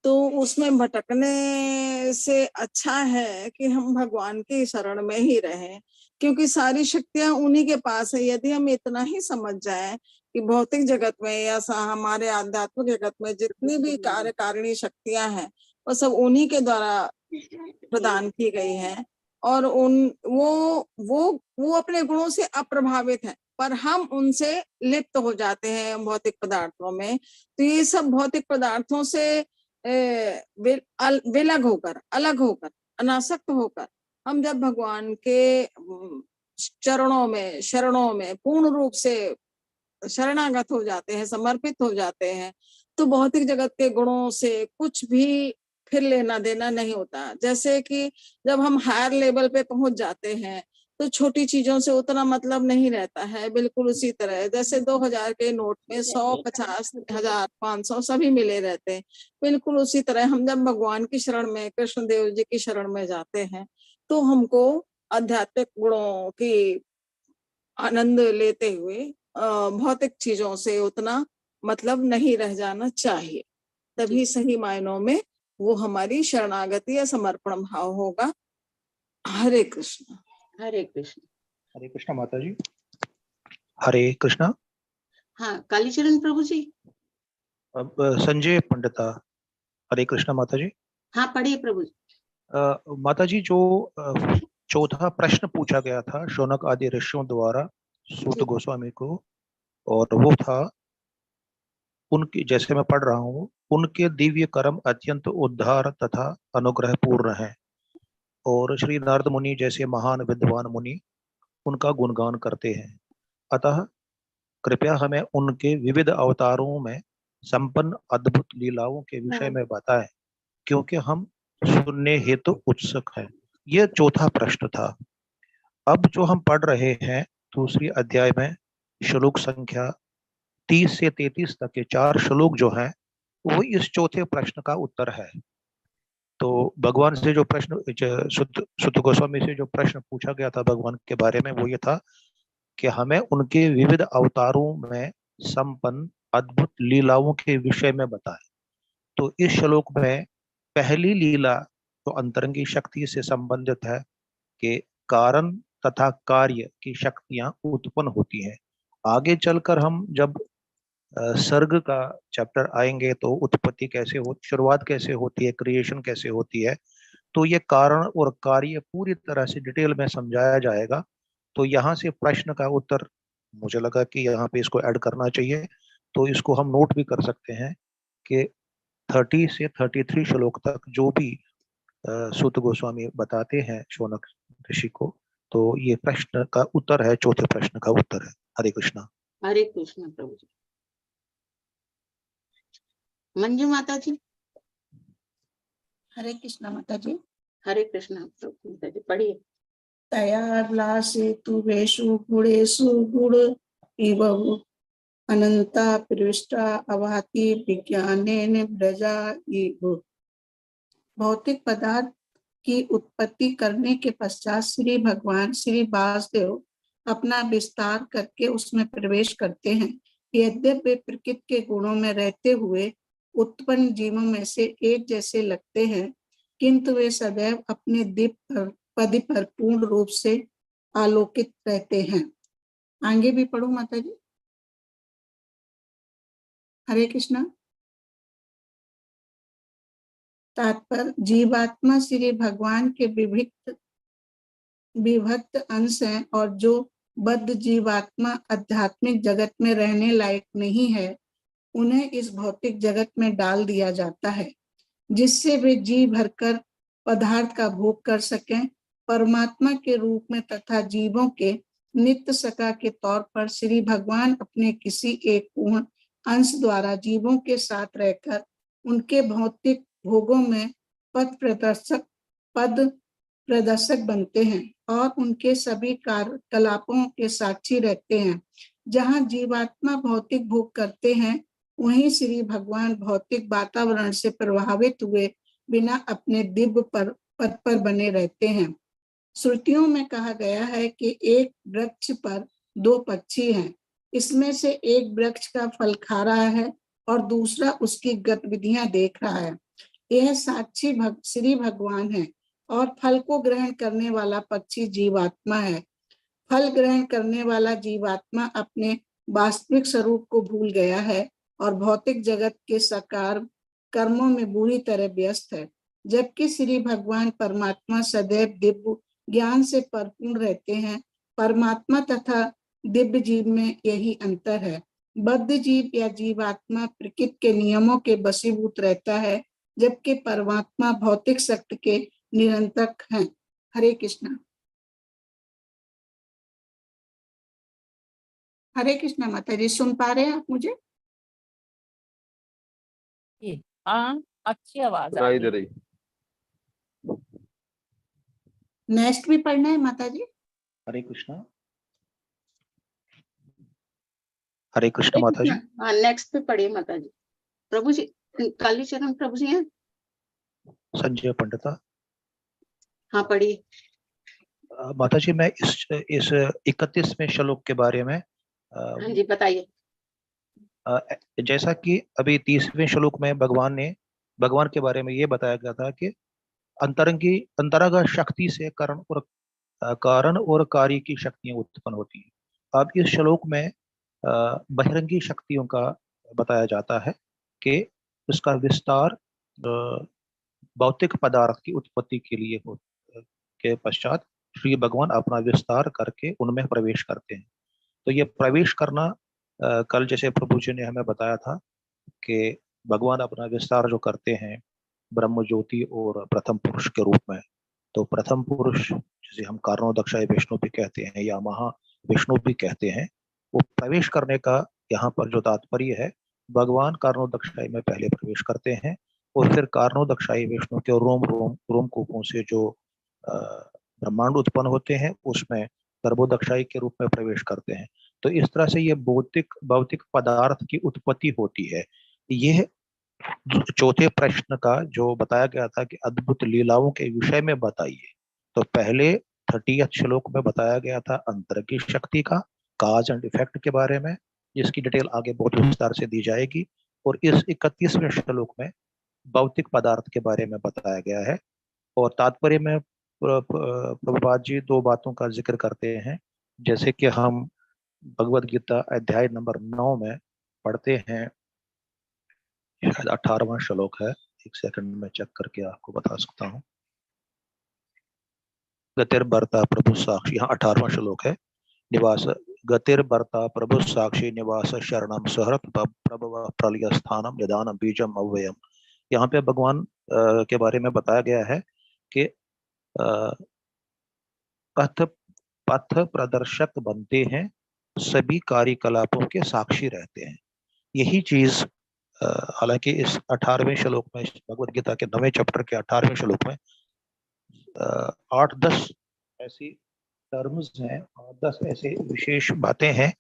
तो उसमें भटकने से अच्छा है कि हम भगवान की शरण में ही रहें, क्योंकि सारी शक्तियां उन्हीं के पास है। यदि हम इतना ही समझ जाएं कि भौतिक जगत में या हमारे आध्यात्मिक जगत में जितनी भी कार्यकारिणी शक्तियां हैं वो सब उन्हीं के द्वारा प्रदान की गई हैं, और वो अपने गुणों से अप्रभावित है, पर हम उनसे लिप्त हो जाते हैं भौतिक पदार्थों में। तो ये सब भौतिक पदार्थों से अलग होकर अनासक्त होकर हम जब भगवान के शरणों में पूर्ण रूप से शरणागत हो जाते हैं, समर्पित हो जाते हैं, तो भौतिक जगत के गुणों से कुछ भी फिर लेना देना नहीं होता। जैसे कि जब हम हायर लेवल पे पहुंच जाते हैं तो छोटी चीजों से उतना मतलब नहीं रहता है। बिल्कुल उसी तरह जैसे 2000 के नोट में 100, 50, 1000, 500 सभी मिले रहते हैं, बिल्कुल उसी तरह हम जब भगवान की शरण में, कृष्ण देव जी की शरण में जाते हैं तो हमको आध्यात्मिक गुणों की आनंद लेते हुए भौतिक चीजों से उतना मतलब नहीं रह जाना चाहिए। तभी सही मायनों में वो हमारी शरणागति या समर्पण भाव होगा। हरे कृष्ण। हरे कृष्ण। हरे कृष्ण माता जी। हरे कृष्णा। हाँ, कालीचरण प्रभु जी। अब संजय पंडिता। हरे कृष्णा माता जी। हाँ, पढ़िए प्रभु जी। माता जी, जो चौथा प्रश्न पूछा गया था शौनक आदि ऋषियों द्वारा सूत गोस्वामी को, और वो था उनके, जैसे मैं पढ़ रहा हूँ, उनके दिव्य कर्म अत्यंत उद्धार तथा अनुग्रह पूर्ण है, और श्री नारद मुनि जैसे महान विद्वान मुनि उनका गुणगान करते हैं। अतः कृपया हमें उनके विविध अवतारों में संपन्न अद्भुत लीलाओं के विषय में बताएं, क्योंकि हम सुनने हेतु उत्सुक हैं। यह चौथा प्रश्न था। अब जो हम पढ़ रहे हैं दूसरी अध्याय में श्लोक संख्या 30 से 33 तक के 4 श्लोक जो हैं वो इस चौथे प्रश्न का उत्तर है। तो भगवान से जो प्रश्न, सुत गोस्वामी से जो प्रश्न पूछा गया था भगवान के बारे में, वो ये था कि हमें उनके विविध अवतारों में संपन्न अद्भुत लीलाओं के विषय में बताएं। तो इस श्लोक में पहली लीला तो अंतरंगी शक्ति से संबंधित है कि कारण तथा कार्य की शक्तियां उत्पन्न होती हैं। आगे चलकर हम जब सर्ग का चैप्टर आएंगे तो उत्पत्ति कैसे हो, शुरुआत कैसे होती है, क्रिएशन कैसे होती है, तो ये कारण और कार्य पूरी तरह से डिटेल में समझाया जाएगा। तो यहाँ से प्रश्न का उत्तर मुझे लगा कि यहाँ पे इसको ऐड करना चाहिए, तो इसको हम नोट भी कर सकते हैं कि 30 से 33 श्लोक तक जो भी सूत गोस्वामी बताते हैं शौनक ऋषि को, तो ये प्रश्न का उत्तर है, चौथे प्रश्न का उत्तर है। हरे कृष्णा। हरे कृष्ण प्रभु जी। मंजू माता जी। हरे कृष्णा माता जी। हरे कृष्ण प्रभु माता जी, पढ़िए। तयार्लासे तु वेषु गुणेषु गुण इव अनंता प्रविष्टा अवाति विज्ञानेन ब्रजा इव। भौतिक पदार्थ की उत्पत्ति करने के पश्चात श्री भगवान श्री वासुदेव अपना विस्तार करके उसमें प्रवेश करते हैं। यद्यपि वे प्रकृति के गुणों में रहते हुए उत्पन्न जीवों में से एक जैसे लगते हैं, किंतु वे सदैव अपने दिव्य पद पर पूर्ण रूप से आलोकित रहते हैं। आगे भी पढ़ो माता जी। हरे कृष्णा। तात्पर्य, जीवात्मा श्री भगवान के विभक्त अंश हैं, और जो बद्ध जीवात्मा आध्यात्मिक जगत में रहने लायक नहीं है उन्हें इस भौतिक जगत में डाल दिया जाता है, जिससे वे जी भरकर पदार्थ का भोग कर सकें। परमात्मा के रूप में तथा जीवों के नित्य सखा के तौर पर श्री भगवान अपने किसी एक पूर्ण अंश द्वारा जीवों के साथ रहकर उनके भौतिक भोगों में पद प्रदर्शक बनते हैं और उनके सभी कार्यकलापों के साक्षी रहते हैं। जहाँ जीवात्मा भौतिक भोग करते हैं, वहीं श्री भगवान भौतिक वातावरण से प्रभावित हुए बिना अपने दिव्य पद पर बने रहते हैं। श्रुतियों में कहा गया है कि एक वृक्ष पर 2 पक्षी हैं। इसमें से एक वृक्ष का फल खा रहा है और दूसरा उसकी गतिविधियां देख रहा है। यह साक्षी श्री भगवान है और फल को ग्रहण करने वाला पक्षी जीवात्मा है। फल ग्रहण करने वाला जीवात्मा अपने वास्तविक स्वरूप को भूल गया है और भौतिक जगत के साकार कर्मों में बुरी तरह व्यस्त है, जबकि श्री भगवान परमात्मा सदैव दिव्य ज्ञान से परिपूर्ण रहते हैं। परमात्मा तथा दिव्य जीव में यही अंतर है। बद्ध जीव या जीवात्मा प्रकृति के नियमों के वशीभूत रहता है, जबकि परमात्मा भौतिक शक्ति के निरंतक हैं। हरे कृष्णा। हरे कृष्णा माता जी, सुन पा रहे हैं आप मुझे? हाँ, अच्छी आवाज आ सुनाई रही दे है। रही। नेक्स्ट भी पढ़ना है माता जी? हरे कृष्णा। हरे कृष्ण माता जी। हाँ, नेक्स्ट पे पढ़िए माता जी। प्रभु जी, कालीचरण प्रभु जी हैं? संजय पंडिता। हाँ, पढ़िए। माता जी, मैं इस 31वें श्लोक के बारे में हाँ जी, बताइए। जैसा कि अभी 30वें श्लोक में भगवान के बारे में ये बताया गया था कि अंतरंग शक्ति से कारण और कार्य की शक्तियां उत्पन्न होती हैं। अब इस श्लोक में बहिरंगी शक्तियों का बताया जाता है कि उसका विस्तार भौतिक पदार्थ की उत्पत्ति के लिए के पश्चात श्री भगवान अपना विस्तार करके उनमें प्रवेश करते हैं। तो ये प्रवेश करना कल जैसे प्रभु जी ने हमें बताया था कि भगवान अपना विस्तार जो करते हैं ब्रह्म ज्योति और प्रथम पुरुष के रूप में, तो प्रथम पुरुष जिसे हम कारणोदक्षाय विष्णु भी कहते हैं या महा विष्णु भी कहते हैं, वो प्रवेश करने का यहाँ पर जो तात्पर्य है, भगवान कारणोदक्षाय में पहले प्रवेश करते हैं और फिर कारणोदक्षाय विष्णु के रोम कूपों से जो ब्रह्मांड उत्पन्न होते हैं उसमें गर्भोदक्षाई के रूप में प्रवेश करते हैं। तो इस तरह से ये भौतिक पदार्थ की उत्पत्ति होती है। यह चौथे प्रश्न का जो बताया गया था कि अद्भुत लीलाओं के विषय में बताइए, तो पहले 30 श्लोक में बताया गया था अंतर की शक्ति का काज एंड इफेक्ट के बारे में, जिसकी डिटेल आगे बहुत विस्तार से दी जाएगी। और इस 31वें श्लोक में भौतिक पदार्थ के बारे में बताया गया है। और तात्पर्य में प्रभुपाद जी 2 बातों का जिक्र करते हैं, जैसे कि हम भगवद गीता अध्याय नंबर 9 में पढ़ते हैं, शायद 18वां श्लोक है, एक सेकंड में चेक करके आपको बता सकता हूँ। गतिर्भर्ता प्रभु साक्षी, यहाँ 18वां श्लोक है, निवास गतिर्भर्ता प्रभु साक्षी निवास शरणम सहृत प्रभव प्रलय स्थानम निदानम बीजम अव्ययम। यहाँ पे भगवान के बारे में बताया गया है कि पथ प्रदर्शक बनते हैं, सभी कार्यकलापों के साक्षी रहते हैं। यही चीज हालांकि इस 18वें श्लोक में, भगवद गीता के 9वें चैप्टर के 18वें श्लोक में 8-10 ऐसी टर्म्स हैं और 10 ऐसे विशेष बातें हैं,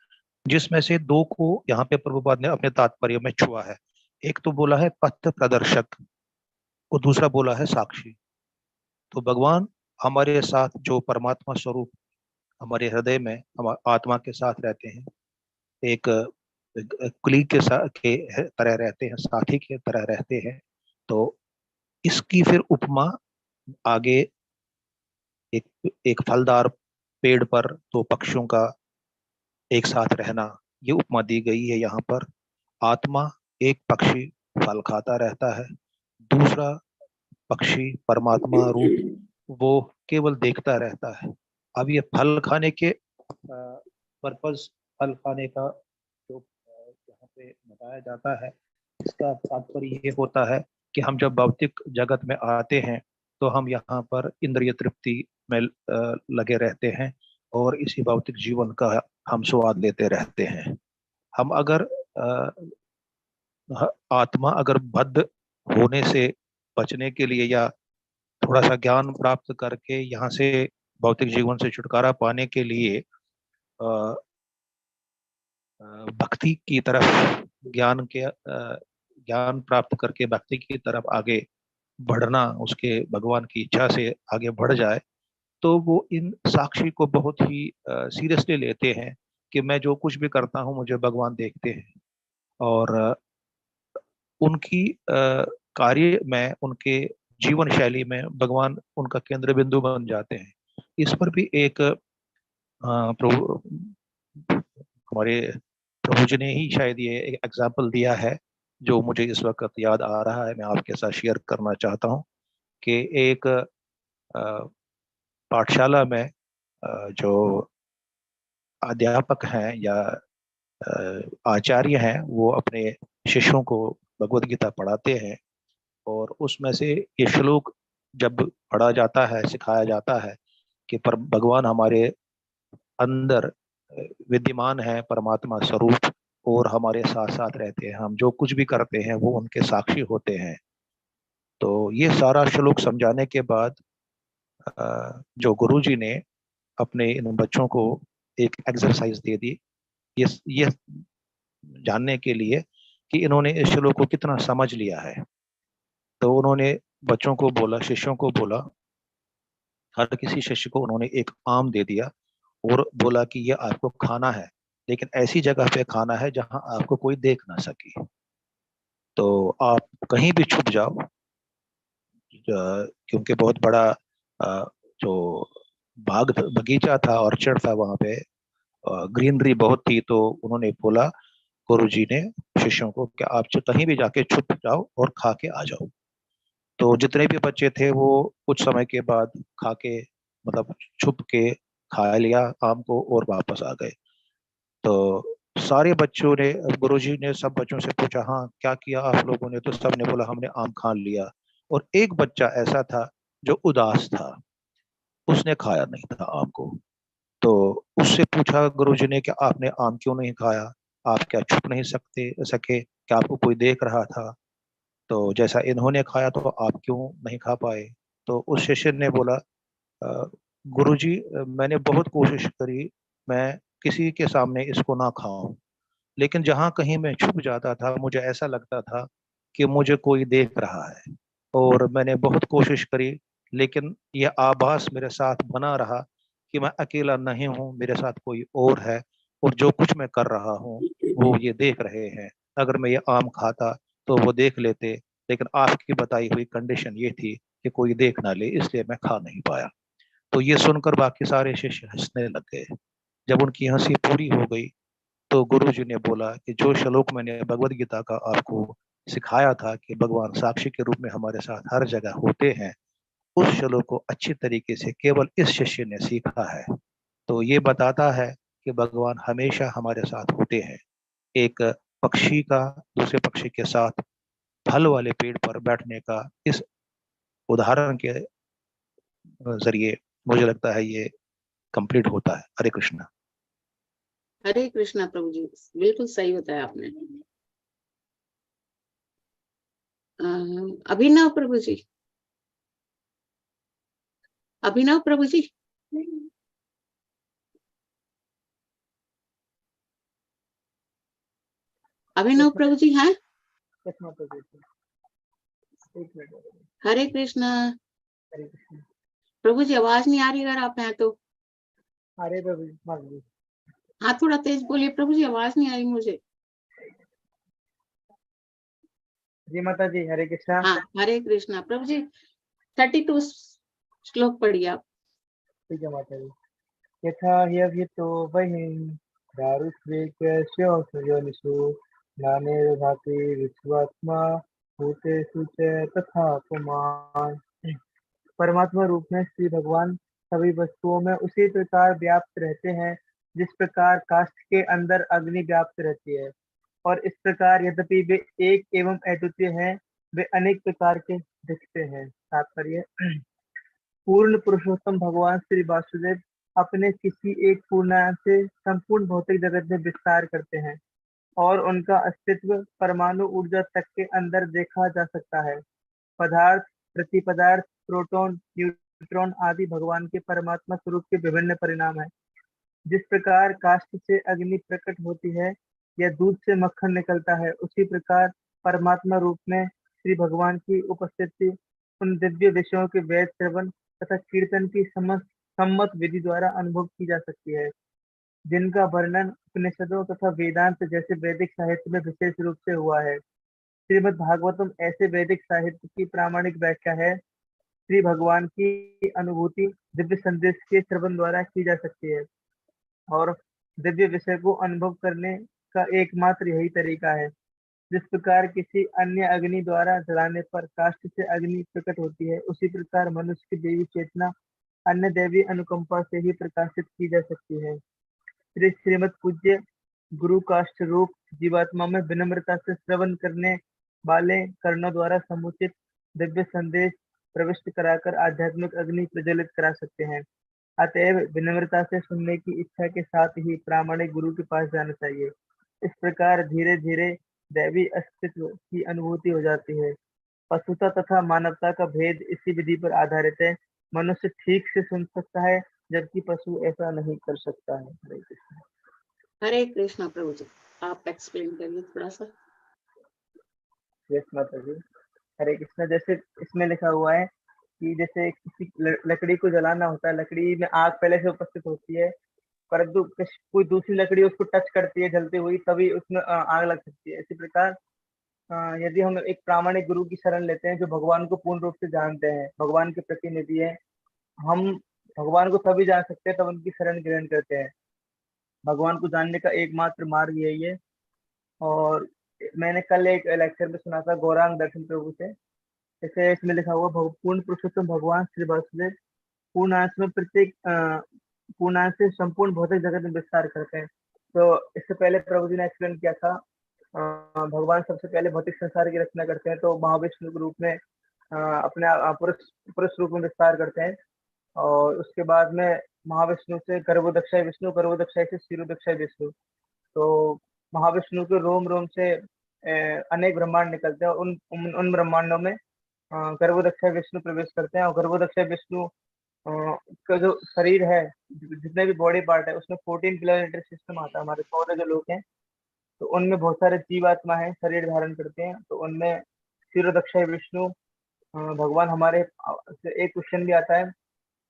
जिसमें से 2 को यहाँ पे प्रभुपाद ने अपने तात्पर्य में छुआ है। एक तो बोला है पथ प्रदर्शक और दूसरा बोला है साक्षी। तो भगवान हमारे साथ जो परमात्मा स्वरूप हमारे हृदय में हमारे आत्मा के साथ रहते हैं, एक कुली के तरह रहते हैं, साथी के तरह रहते हैं। तो इसकी फिर उपमा आगे एक फलदार पेड़ पर 2 पक्षियों का एक साथ रहना, ये उपमा दी गई है। यहाँ पर आत्मा एक पक्षी फल खाता रहता है, दूसरा पक्षी परमात्मा रूप वो केवल देखता रहता है। अब ये फल खाने के पर्पस, फल खाने का जो यहाँ पे बताया जाता है, इसका तात्पर्य ये होता है कि हम जब भौतिक जगत में आते हैं तो हम यहाँ पर इंद्रिय तृप्ति में लगे रहते हैं और इसी भौतिक जीवन का हम स्वाद लेते रहते हैं। हम अगर आत्मा अगर बद्ध होने से बचने के लिए या थोड़ा सा ज्ञान प्राप्त करके यहाँ से भौतिक जीवन से छुटकारा पाने के लिए भक्ति की तरफ ज्ञान प्राप्त करके भक्ति की तरफ आगे बढ़ना, उसके भगवान की इच्छा से आगे बढ़ जाए, तो वो इन साक्षी को बहुत ही सीरियसली लेते हैं कि मैं जो कुछ भी करता हूँ मुझे भगवान देखते हैं, और उनकी कार्य में, उनके जीवन शैली में भगवान उनका केंद्र बिंदु बन जाते हैं। इस पर भी एक प्रभु हमारे प्रभु जी ने ही शायद ये एक एग्जाम्पल दिया है जो मुझे इस वक्त याद आ रहा है, मैं आपके साथ शेयर करना चाहता हूँ कि एक पाठशाला में जो अध्यापक हैं या आचार्य हैं वो अपने शिष्यों को भगवत गीता पढ़ाते हैं, और उसमें से ये श्लोक जब पढ़ा जाता है, सिखाया जाता है कि पर भगवान हमारे अंदर विद्यमान है, परमात्मा स्वरूप, और हमारे साथ साथ रहते हैं, हम जो कुछ भी करते हैं वो उनके साक्षी होते हैं। तो ये सारा श्लोक समझाने के बाद जो गुरु जी ने अपने इन बच्चों को एक एक्सरसाइज दे दी ये जानने के लिए कि इन्होंने इस श्लोक को कितना समझ लिया है। तो उन्होंने बच्चों को बोला, शिष्यों को बोला, हर किसी शिष्य को उन्होंने एक आम दे दिया और बोला कि ये आपको खाना है, लेकिन ऐसी जगह पे खाना है जहां आपको कोई देख ना सके। तो आप कहीं भी छुप जाओ, क्योंकि बहुत बड़ा जो बगीचा था, ऑर्चर्ड था, वहां पे ग्रीनरी बहुत थी। तो उन्होंने बोला, गुरु जी ने शिष्यों को, कि आप कहीं भी जाके छुप जाओ और खा के आ जाओ। तो जितने भी बच्चे थे वो कुछ समय के बाद खा के, मतलब छुप के खा लिया आम को और वापस आ गए। तो सारे बच्चों ने, गुरुजी ने सब बच्चों से पूछा, हाँ क्या किया आप लोगों ने? तो सब ने बोला हमने आम खा लिया। और एक बच्चा ऐसा था जो उदास था, उसने खाया नहीं था आम को। तो उससे पूछा गुरुजी ने कि आपने आम क्यों नहीं खाया? आप क्या छुप नहीं सके? क्या आपको कोई देख रहा था? तो जैसा इन्होंने खाया तो आप क्यों नहीं खा पाए? तो उस शिष्य ने बोला, गुरुजी मैंने बहुत कोशिश करी, मैं किसी के सामने इसको ना खाऊं, लेकिन जहां कहीं मैं छुप जाता था मुझे ऐसा लगता था कि मुझे कोई देख रहा है, और मैंने बहुत कोशिश करी, लेकिन यह आभास मेरे साथ बना रहा कि मैं अकेला नहीं हूँ, मेरे साथ कोई और है, और जो कुछ मैं कर रहा हूँ वो ये देख रहे हैं। अगर मैं ये आम खाता तो वो देख लेते, लेकिन आपकी बताई हुई कंडीशन ये थी कि कोई देख ना ले, इसलिए मैं खा नहीं पाया। तो ये सुनकर बाकी सारे शिष्य हंसने लग गए। जब उनकी हंसी पूरी हो गई तो गुरु जी ने बोला कि जो श्लोक मैंने भगवत गीता का आपको सिखाया था कि भगवान साक्षी के रूप में हमारे साथ हर जगह होते हैं, उस श्लोक को अच्छी तरीके से केवल इस शिष्य ने सीखा है। तो ये बताता है कि भगवान हमेशा हमारे साथ होते हैं। एक पक्षी का दूसरे पक्षी के साथ फल वाले पेड़ पर बैठने का इस उदाहरण के जरिए मुझे लगता है ये कंप्लीट होता है। हरे कृष्णा। हरे कृष्णा प्रभु जी, बिल्कुल सही बताया आपने। अभिनव प्रभु जी, अभिनव प्रभु जी, अभिनव प्रभु जी हैं? हरे कृष्णा प्रभु जी, आवाज नहीं आ रही अगर आप हैं तो। हरे प्रभु जी, हाँ थोड़ा तेज बोलिए प्रभु जी, आवाज नहीं आ रही मुझे। जी माता जी, हरे कृष्णा। हाँ हरे कृष्णा प्रभु जी, 32 श्लोक पढ़िए आप। ठीक है माता जी। यथा ह्यभितो बहिं दारुष्वेकस्योनिषु ज्ञानेर्भाति विश्वात्मा भूतेषु च तथा पुमान्। परमात्मा रूप में श्री भगवान सभी वस्तुओं में उसी प्रकार व्याप्त रहते हैं जिस प्रकार काष्ठ के अंदर अग्नि व्याप्त रहती है, और इस प्रकार यद्यपि वे एक एवं अद्वितीय हैं, वे अनेक प्रकार के दिखते हैं। तात्पर्य, पूर्ण पुरुषोत्तम भगवान श्री वासुदेव अपने किसी एक पूर्णांक से संपूर्ण भौतिक जगत में विस्तार करते हैं, और उनका अस्तित्व परमाणु ऊर्जा तक के अंदर देखा जा सकता है। पदार्थ, प्रतिपदार्थ, प्रोटॉन, न्यूट्रॉन आदि भगवान के परमात्मा स्वरूप के विभिन्न परिणाम हैं। जिस प्रकार काष्ठ से अग्नि प्रकट होती है या दूध से मक्खन निकलता है, उसी प्रकार परमात्मा रूप में श्री भगवान की उपस्थिति उन दिव्य विषयों के वेद श्रवण तथा कीर्तन की सम्मत विधि द्वारा अनुभव की जा सकती है, जिनका वर्णन उपनिषदों तथा वेदांत जैसे वैदिक साहित्य में विशेष रूप से हुआ है। श्रीमद् भागवतम ऐसे वैदिक साहित्य की प्रामाणिक व्याख्या है। श्री भगवान की अनुभूति दिव्य संदेश के श्रवण द्वारा की जा सकती है, और दिव्य विषय को अनुभव करने का एकमात्र यही तरीका है। जिस प्रकार किसी अन्य अग्नि द्वारा जलाने पर काष्ठ से अग्नि प्रकट होती है, उसी प्रकार मनुष्य की देवी चेतना अन्य देवी अनुकंपा से ही प्रकाशित की जा सकती है। श्रीमद पूज्य गुरु काष्ठ रूप जीवात्मा में विनम्रता से श्रवण करने वाले कर्णों द्वारा समुचित दिव्य संदेश प्रविष्ट कराकर आध्यात्मिक अग्नि प्रज्वलित करा सकते हैं। अतएव विनम्रता से सुनने की इच्छा के साथ ही प्रामाणिक गुरु के पास जाना चाहिए। इस प्रकार धीरे धीरे दैवी अस्तित्व की अनुभूति हो जाती है। पशुता तथा मानवता का भेद इसी विधि पर आधारित है। मनुष्य ठीक से सुन सकता है, जबकि पशु ऐसा नहीं कर सकता है। हरे कृष्ण। हरे कृष्णा प्रभु जी, आप एक्सप्लेन करिए थोड़ा सा। यस माता जी, हरे कृष्णा। जैसे इसमें लिखा हुआ है कि जैसे किसी लकड़ी को जलाना होता है, लकड़ी में आग पहले से उपस्थित होती है, परंतु कोई दूसरी लकड़ी उसको टच करती है जलती हुई, तभी उसमें आग लग सकती है। इसी प्रकार यदि हम एक प्रामाणिक गुरु की शरण लेते हैं जो भगवान को पूर्ण रूप से जानते हैं, भगवान के प्रतिनिधि है, हम भगवान को तभी जान सकते हैं तब उनकी शरण ग्रहण करते हैं। भगवान को जानने का एकमात्र मार्ग यही है। और मैंने कल एक लेक्चर में सुना था गौरांग दर्शन प्रभु से, जैसे इसमें लिखा हुआ पूर्ण पुरुषोत्तम भगवान श्री वासुदेव पूर्णांश में प्रत्येक पूर्णांश से संपूर्ण भौतिक जगत में विस्तार करते हैं। तो इससे पहले प्रभु जी ने एक्सप्लेन किया था भगवान सबसे पहले भौतिक संसार की रचना करते हैं, तो महाविष्णु के रूप में अपने पुरुष रूप में विस्तार करते हैं, और उसके बाद में महाविष्णु से गर्भोदक्षाय विष्णु, गर्भोदक्षाय से क्षीरोदक्षाय विष्णु। तो महाविष्णु के रोम रोम से अनेक ब्रह्मांड निकलते हैं, उन ब्रह्मांडों में गर्भोदक्षाय विष्णु प्रवेश करते हैं। और गर्भोदक्षाय विष्णु का जो शरीर है, जितने भी बॉडी पार्ट है, उसमें 14 प्लैनेटरी सिस्टम आता है। हमारे 14 जो लोग हैं, तो उनमें बहुत सारे जीवात्मा है, शरीर धारण करते हैं। तो उनमें क्षीरोदक्षाय विष्णु भगवान हमारे एक क्वेश्चन भी आता है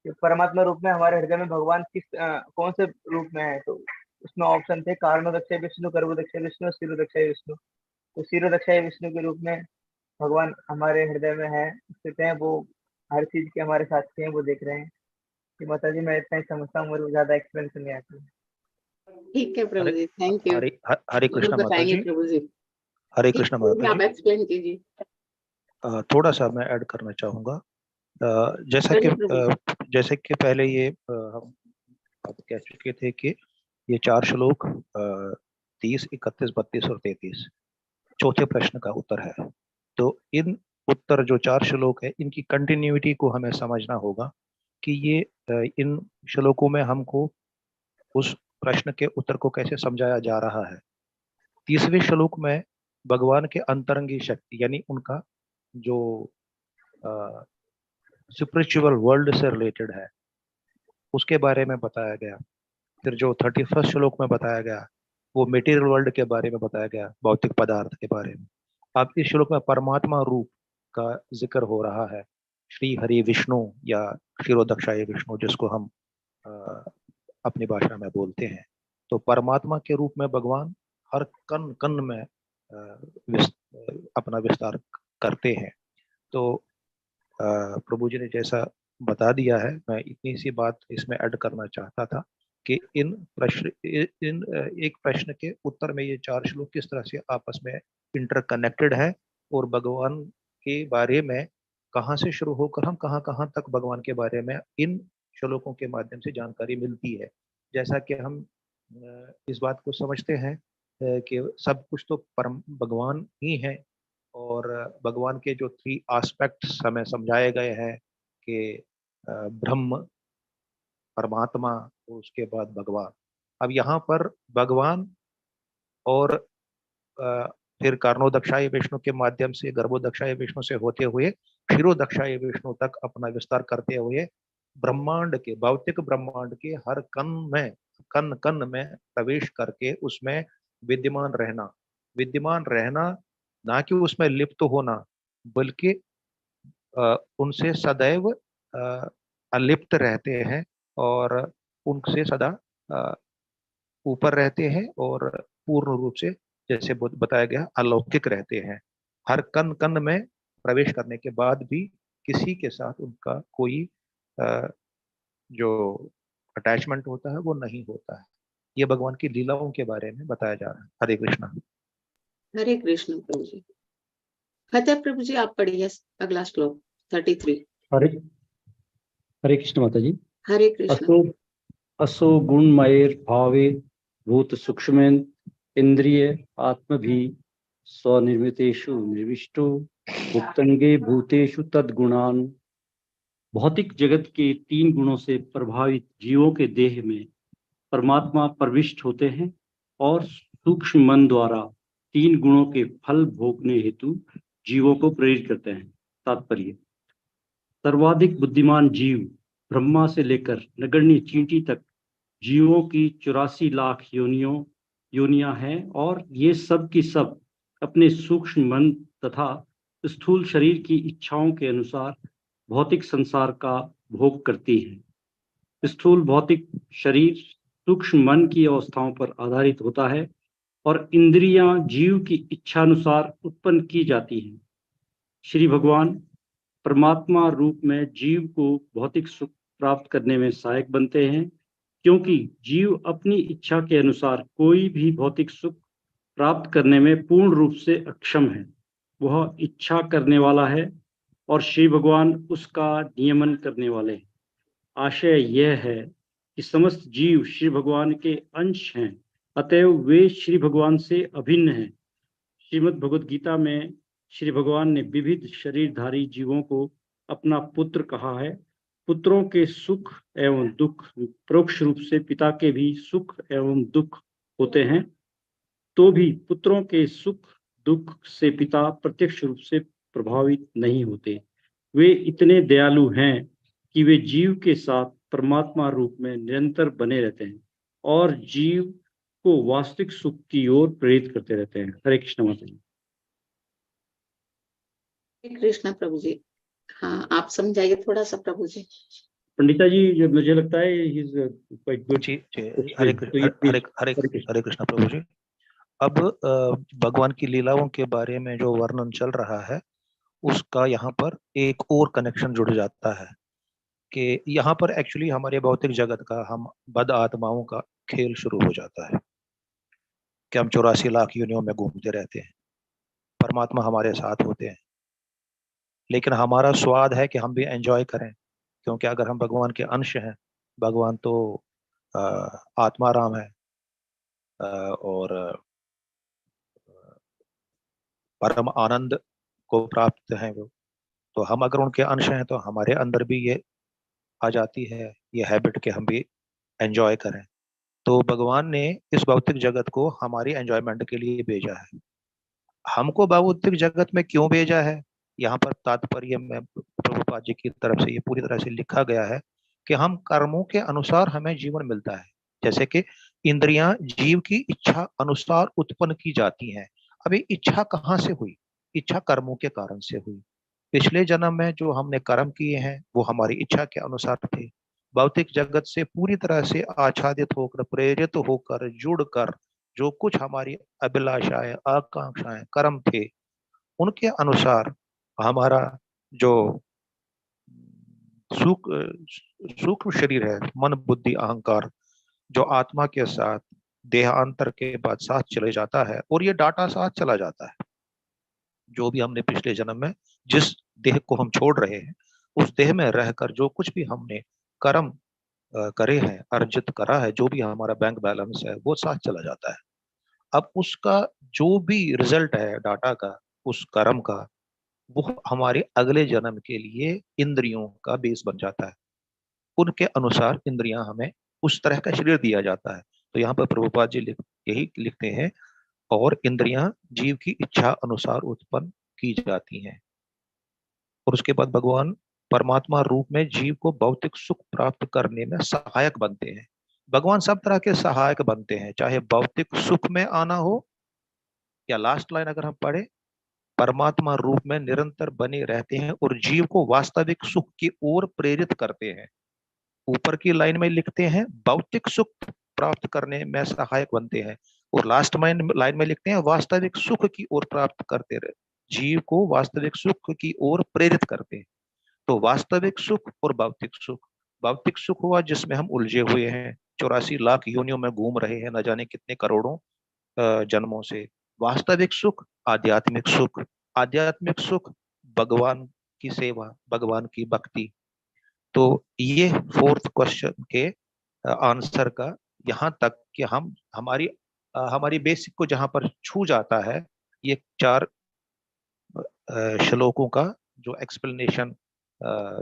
कि परमात्मा रूप में हमारे हृदय में भगवान कौन से रूप में है, तो उसमें ऑप्शन थे कारणोदक्षाय विष्णु, गर्भोदक्षाय विष्णु और क्षीरोदक्षाय विष्णु। तो क्षीरोदक्षाय विष्णु के रूप में भगवान हमारे हृदय में है, स्थित हैं, वो हर चीज के हमारे साथी हैं, वो देख रहे हैं। कि माता जी मैं इतना ही समझता हूँ, मुझे ज्यादा एक्सप्लेनेशन नहीं आती। ठीक है प्रभु जी, थैंक यू। हरे कृष्णा माता जी। प्रभु जी, हरे कृष्णा माता आप जी। एक्सप्लेन कीजिए। थोड़ा सा मैं ऐड करना चाहूंगा। जैसे कि पहले ये हम आप कह चुके थे कि ये 4 श्लोक 30, 31, 32 और 33 चौथे प्रश्न का उत्तर है। तो इन उत्तर जो 4 श्लोक है, इनकी कंटिन्यूटी को हमें समझना होगा कि ये इन श्लोकों में हमको उस प्रश्न के उत्तर को कैसे समझाया जा रहा है। 30वें श्लोक में भगवान के अंतरंगी शक्ति यानी उनका जो स्पिरिचुअल वर्ल्ड से रिलेटेड है उसके बारे में बताया गया। फिर जो 31 श्लोक में बताया गया वो मेटीरियल वर्ल्ड के बारे में बताया गया, भौतिक पदार्थ के बारे में। अब इस श्लोक में परमात्मा रूप का जिक्र हो रहा है, श्री हरि विष्णु या क्षीरोदक्षाय विष्णु जिसको हम अपनी भाषा में बोलते हैं। तो परमात्मा के रूप में भगवान हर कण कण में अपना विस्तार करते हैं। तो प्रभु जी ने जैसा बता दिया है, मैं इतनी सी बात इसमें ऐड करना चाहता था कि इन एक प्रश्न के उत्तर में ये 4 श्लोक किस तरह से आपस में इंटरकनेक्टेड है और भगवान के बारे में कहाँ से शुरू होकर हम कहाँ तक भगवान के बारे में इन श्लोकों के माध्यम से जानकारी मिलती है। जैसा कि हम इस बात को समझते हैं कि सब कुछ तो परम भगवान ही है, और भगवान के जो 3 एस्पेक्ट्स हमें समझाए गए हैं कि ब्रह्म, परमात्मा और उसके बाद भगवान। अब यहाँ पर भगवान और फिर कर्णोदक्षाय विष्णु के माध्यम से गर्भोदक्षाय विष्णु से होते हुए क्षीरोदक्षाय विष्णु तक अपना विस्तार करते हुए ब्रह्मांड के भौतिक ब्रह्मांड के हर कण कण में प्रवेश करके उसमें विद्यमान रहना, ना कि उसमें लिप्त होना, बल्कि उनसे सदैव अलिप्त रहते हैं और उनसे सदा ऊपर रहते हैं और पूर्ण रूप से जैसे बताया गया अलौकिक रहते हैं। हर कण कण में प्रवेश करने के बाद भी किसी के साथ उनका कोई जो अटैचमेंट होता है वो नहीं होता है। ये भगवान की लीलाओं के बारे में बताया जा रहा है। हरे कृष्णा। हरे कृष्ण प्रभु जी। फतेह प्रभु जी आप पढ़िए अगला श्लोक 33। हरे हरे कृष्ण माता जी। हरे कृष्ण। असो असो गुणमयेर भावे भूत सूक्ष्मेन इंद्रिय आत्मभि स्वनिर्मितेषु निर्विष्टो भुक्तंगे भूतेषु तद्गुणान। भौतिक जगत के 3 गुणों से प्रभावित जीवों के देह में परमात्मा प्रविष्ट होते हैं और सूक्ष्म मन द्वारा 3 गुणों के फल भोगने हेतु जीवों को प्रेरित करते हैं। तात्पर्य, सर्वाधिक बुद्धिमान जीव ब्रह्मा से लेकर नगण्य चींटी तक जीवों की 84 लाख योनियां हैं और ये सब की सब अपने सूक्ष्म मन तथा स्थूल शरीर की इच्छाओं के अनुसार भौतिक संसार का भोग करती हैं। स्थूल भौतिक शरीर सूक्ष्म मन की अवस्थाओं पर आधारित होता है और इंद्रियां जीव की इच्छानुसार उत्पन्न की जाती हैं। श्री भगवान परमात्मा रूप में जीव को भौतिक सुख प्राप्त करने में सहायक बनते हैं, क्योंकि जीव अपनी इच्छा के अनुसार कोई भी भौतिक सुख प्राप्त करने में पूर्ण रूप से अक्षम है। वह इच्छा करने वाला है और श्री भगवान उसका नियमन करने वाले हैं। आशय यह है कि समस्त जीव श्री भगवान के अंश हैं, अतएव वे श्री भगवान से अभिन्न हैं। श्रीमद् भगवद गीता में श्री भगवान ने विविध शरीरधारी जीवों को अपना पुत्र कहा है। पुत्रों के सुख एवं दुख परोक्ष रूप से पिता के भी सुख एवं दुख होते हैं, तो भी पुत्रों के सुख दुख से पिता प्रत्यक्ष रूप से प्रभावित नहीं होते। वे इतने दयालु हैं कि वे जीव के साथ परमात्मा रूप में निरंतर बने रहते हैं और जीव को वास्तविक सुख की ओर प्रेरित करते रहते हैं। हरे कृष्ण माता जी। हरे कृष्ण प्रभु जी। हाँ आप समझाइए थोड़ा सा प्रभु जी। पंडिता जी, जो मुझे लगता है क्वाइट गुड। हरे कृष्ण प्रभु जी। अब भगवान की लीलाओं के बारे में जो वर्णन चल रहा है उसका यहाँ पर एक और कनेक्शन जुड़ जाता है कि यहाँ पर एक्चुअली हमारे भौतिक जगत का, हम बद आत्माओं का खेल शुरू हो जाता है कि हम 84 लाख योनियों में घूमते रहते हैं, परमात्मा हमारे साथ होते हैं, लेकिन हमारा स्वाद है कि हम भी एंजॉय करें, क्योंकि अगर हम भगवान के अंश हैं, भगवान तो आत्मा राम है और परम आनंद को प्राप्त हैं वो, तो हम अगर उनके अंश हैं तो हमारे अंदर भी ये आ जाती है ये हैबिट कि हम भी एंजॉय करें। तो भगवान ने इस भौतिक जगत को हमारी एंजॉयमेंट के लिए भेजा है। हमको भौतिक जगत में क्यों भेजा है, यहाँ पर तात्पर्य में प्रभुपाद जी की तरफ से ये पूरी तरह से लिखा गया है कि हम कर्मों के अनुसार हमें जीवन मिलता है। जैसे कि इंद्रियां जीव की इच्छा अनुसार उत्पन्न की जाती हैं। अभी इच्छा कहाँ से हुई? इच्छा कर्मों के कारण से हुई। पिछले जन्म में जो हमने कर्म किए हैं वो हमारी इच्छा के अनुसार थे। भौतिक जगत से पूरी तरह से आच्छादित होकर, प्रेरित होकर, जुड़कर जो कुछ हमारी अभिलाषाएं, आकांक्षाएं, कर्म थे, उनके अनुसार हमारा जो सूक्ष्म शरीर है, मन बुद्धि अहंकार, जो आत्मा के साथ देहांतर के बाद साथ चले जाता है और ये डाटा साथ चला जाता है। जो भी हमने पिछले जन्म में जिस देह को हम छोड़ रहे हैं उस देह में रहकर जो कुछ भी हमने कर्म करे हैं, अर्जित करा है, जो भी हमारा बैंक बैलेंस है वो साथ चला जाता है। अब उसका जो भी रिजल्ट है डाटा का, उस कर्म का, वो हमारे अगले जन्म के लिए इंद्रियों का बेस बन जाता है। उनके अनुसार इंद्रियां हमें उस तरह का शरीर दिया जाता है। तो यहाँ पर प्रभुपाद जी यही लिखते हैं, और इंद्रियां जीव की इच्छा अनुसार उत्पन्न की जाती हैं। और उसके बाद भगवान परमात्मा रूप में जीव को भौतिक सुख प्राप्त करने में सहायक बनते हैं। भगवान सब तरह के सहायक बनते हैं, चाहे भौतिक सुख में आना हो या लास्ट लाइन अगर हम पढ़े, परमात्मा रूप में निरंतर बने रहते हैं और जीव को वास्तविक सुख की ओर प्रेरित करते हैं। ऊपर की लाइन में लिखते हैं भौतिक सुख प्राप्त करने में सहायक बनते हैं, और लास्ट लाइन में लिखते हैं वास्तविक सुख की ओर प्राप्त करते रहे, जीव को वास्तविक सुख की ओर प्रेरित करते हैं। तो वास्तविक सुख और भौतिक सुख भौतिक सुख हुआ जिसमें हम उलझे हुए हैं, 84 लाख योनियों में घूम रहे हैं, न जाने कितने करोड़ों जन्मों से। वास्तविक सुख आध्यात्मिक सुख, आध्यात्मिक सुख भगवान की सेवा, भगवान की भक्ति। तो ये फोर्थ क्वेश्चन के आंसर का यहाँ तक कि हम हमारी बेसिक को जहां पर छू जाता है, ये 4 श्लोकों का जो एक्सप्लेनेशन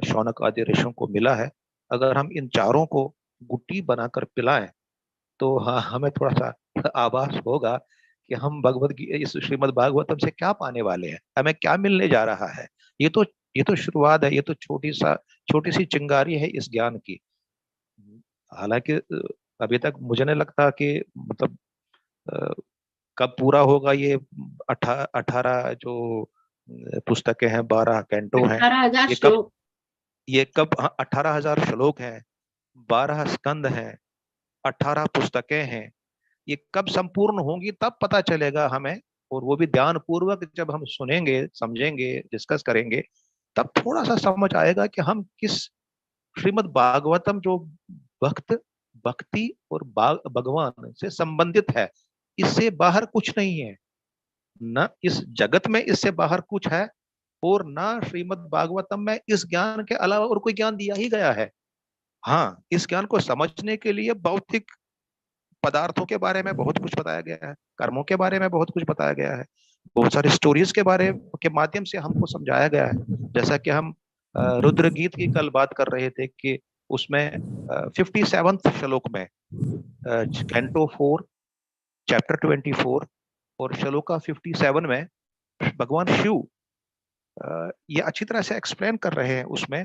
शौनक आदि ऋषियों को मिला है, अगर हम इन चारों को गुट्टी बनाकर पिलाएं तो हाँ, हमें थोड़ा सा आभास होगा कि हम भगवत इस श्रीमद् भागवतम से क्या पाने वाले हैं, हमें क्या मिलने जा रहा है। ये तो शुरुआत है, ये तो छोटी सी चिंगारी है इस ज्ञान की। हालांकि अभी तक मुझे नहीं लगता कि मतलब कब पूरा होगा ये 18 जो पुस्तकें हैं, 12 कैंटो हैं, 18,000 ये श्लोक। ये कब 18,000 श्लोक हैं, 12 स्कंद हैं, 18 पुस्तकें हैं, ये कब संपूर्ण होंगी तब पता चलेगा हमें। और वो भी ध्यान पूर्वक जब हम सुनेंगे, समझेंगे, डिस्कस करेंगे, तब थोड़ा सा समझ आएगा कि हम किस श्रीमद् भागवतम जो भक्ति और भगवान से संबंधित है, इससे बाहर कुछ नहीं है, न इस जगत में इससे बाहर कुछ है, और ना श्रीमद् भागवतम में इस ज्ञान के अलावा और कोई ज्ञान दिया ही गया है। हाँ, इस ज्ञान को समझने के लिए भौतिक पदार्थों के बारे में बहुत कुछ बताया गया है, कर्मों के बारे में बहुत कुछ बताया गया है, बहुत सारे स्टोरीज के बारे के माध्यम से हमको समझाया गया है। जैसा कि हम रुद्र गीत की कल बात कर रहे थे कि उसमें 57th श्लोक में कैंटो 4 चैप्टर 24 और श्लोका 57 में भगवान शिव ये अच्छी तरह से एक्सप्लेन कर रहे हैं उसमें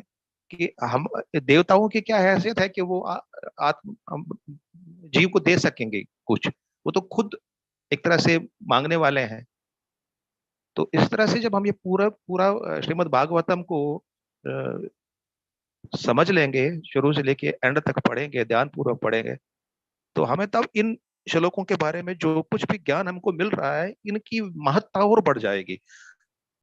कि हम देवताओं की क्या हैसियत है कि वो आत्म जीव को दे सकेंगे कुछ, वो तो खुद एक तरह से मांगने वाले हैं। तो इस तरह से जब हम ये पूरा श्रीमद् भागवतम को समझ लेंगे, शुरू से लेके एंड तक पढ़ेंगे, ध्यान पूर्वक पढ़ेंगे, तो हमें तब इन श्लोकों के बारे में जो कुछ भी ज्ञान हमको मिल रहा है, इनकी महत्ता और बढ़ जाएगी।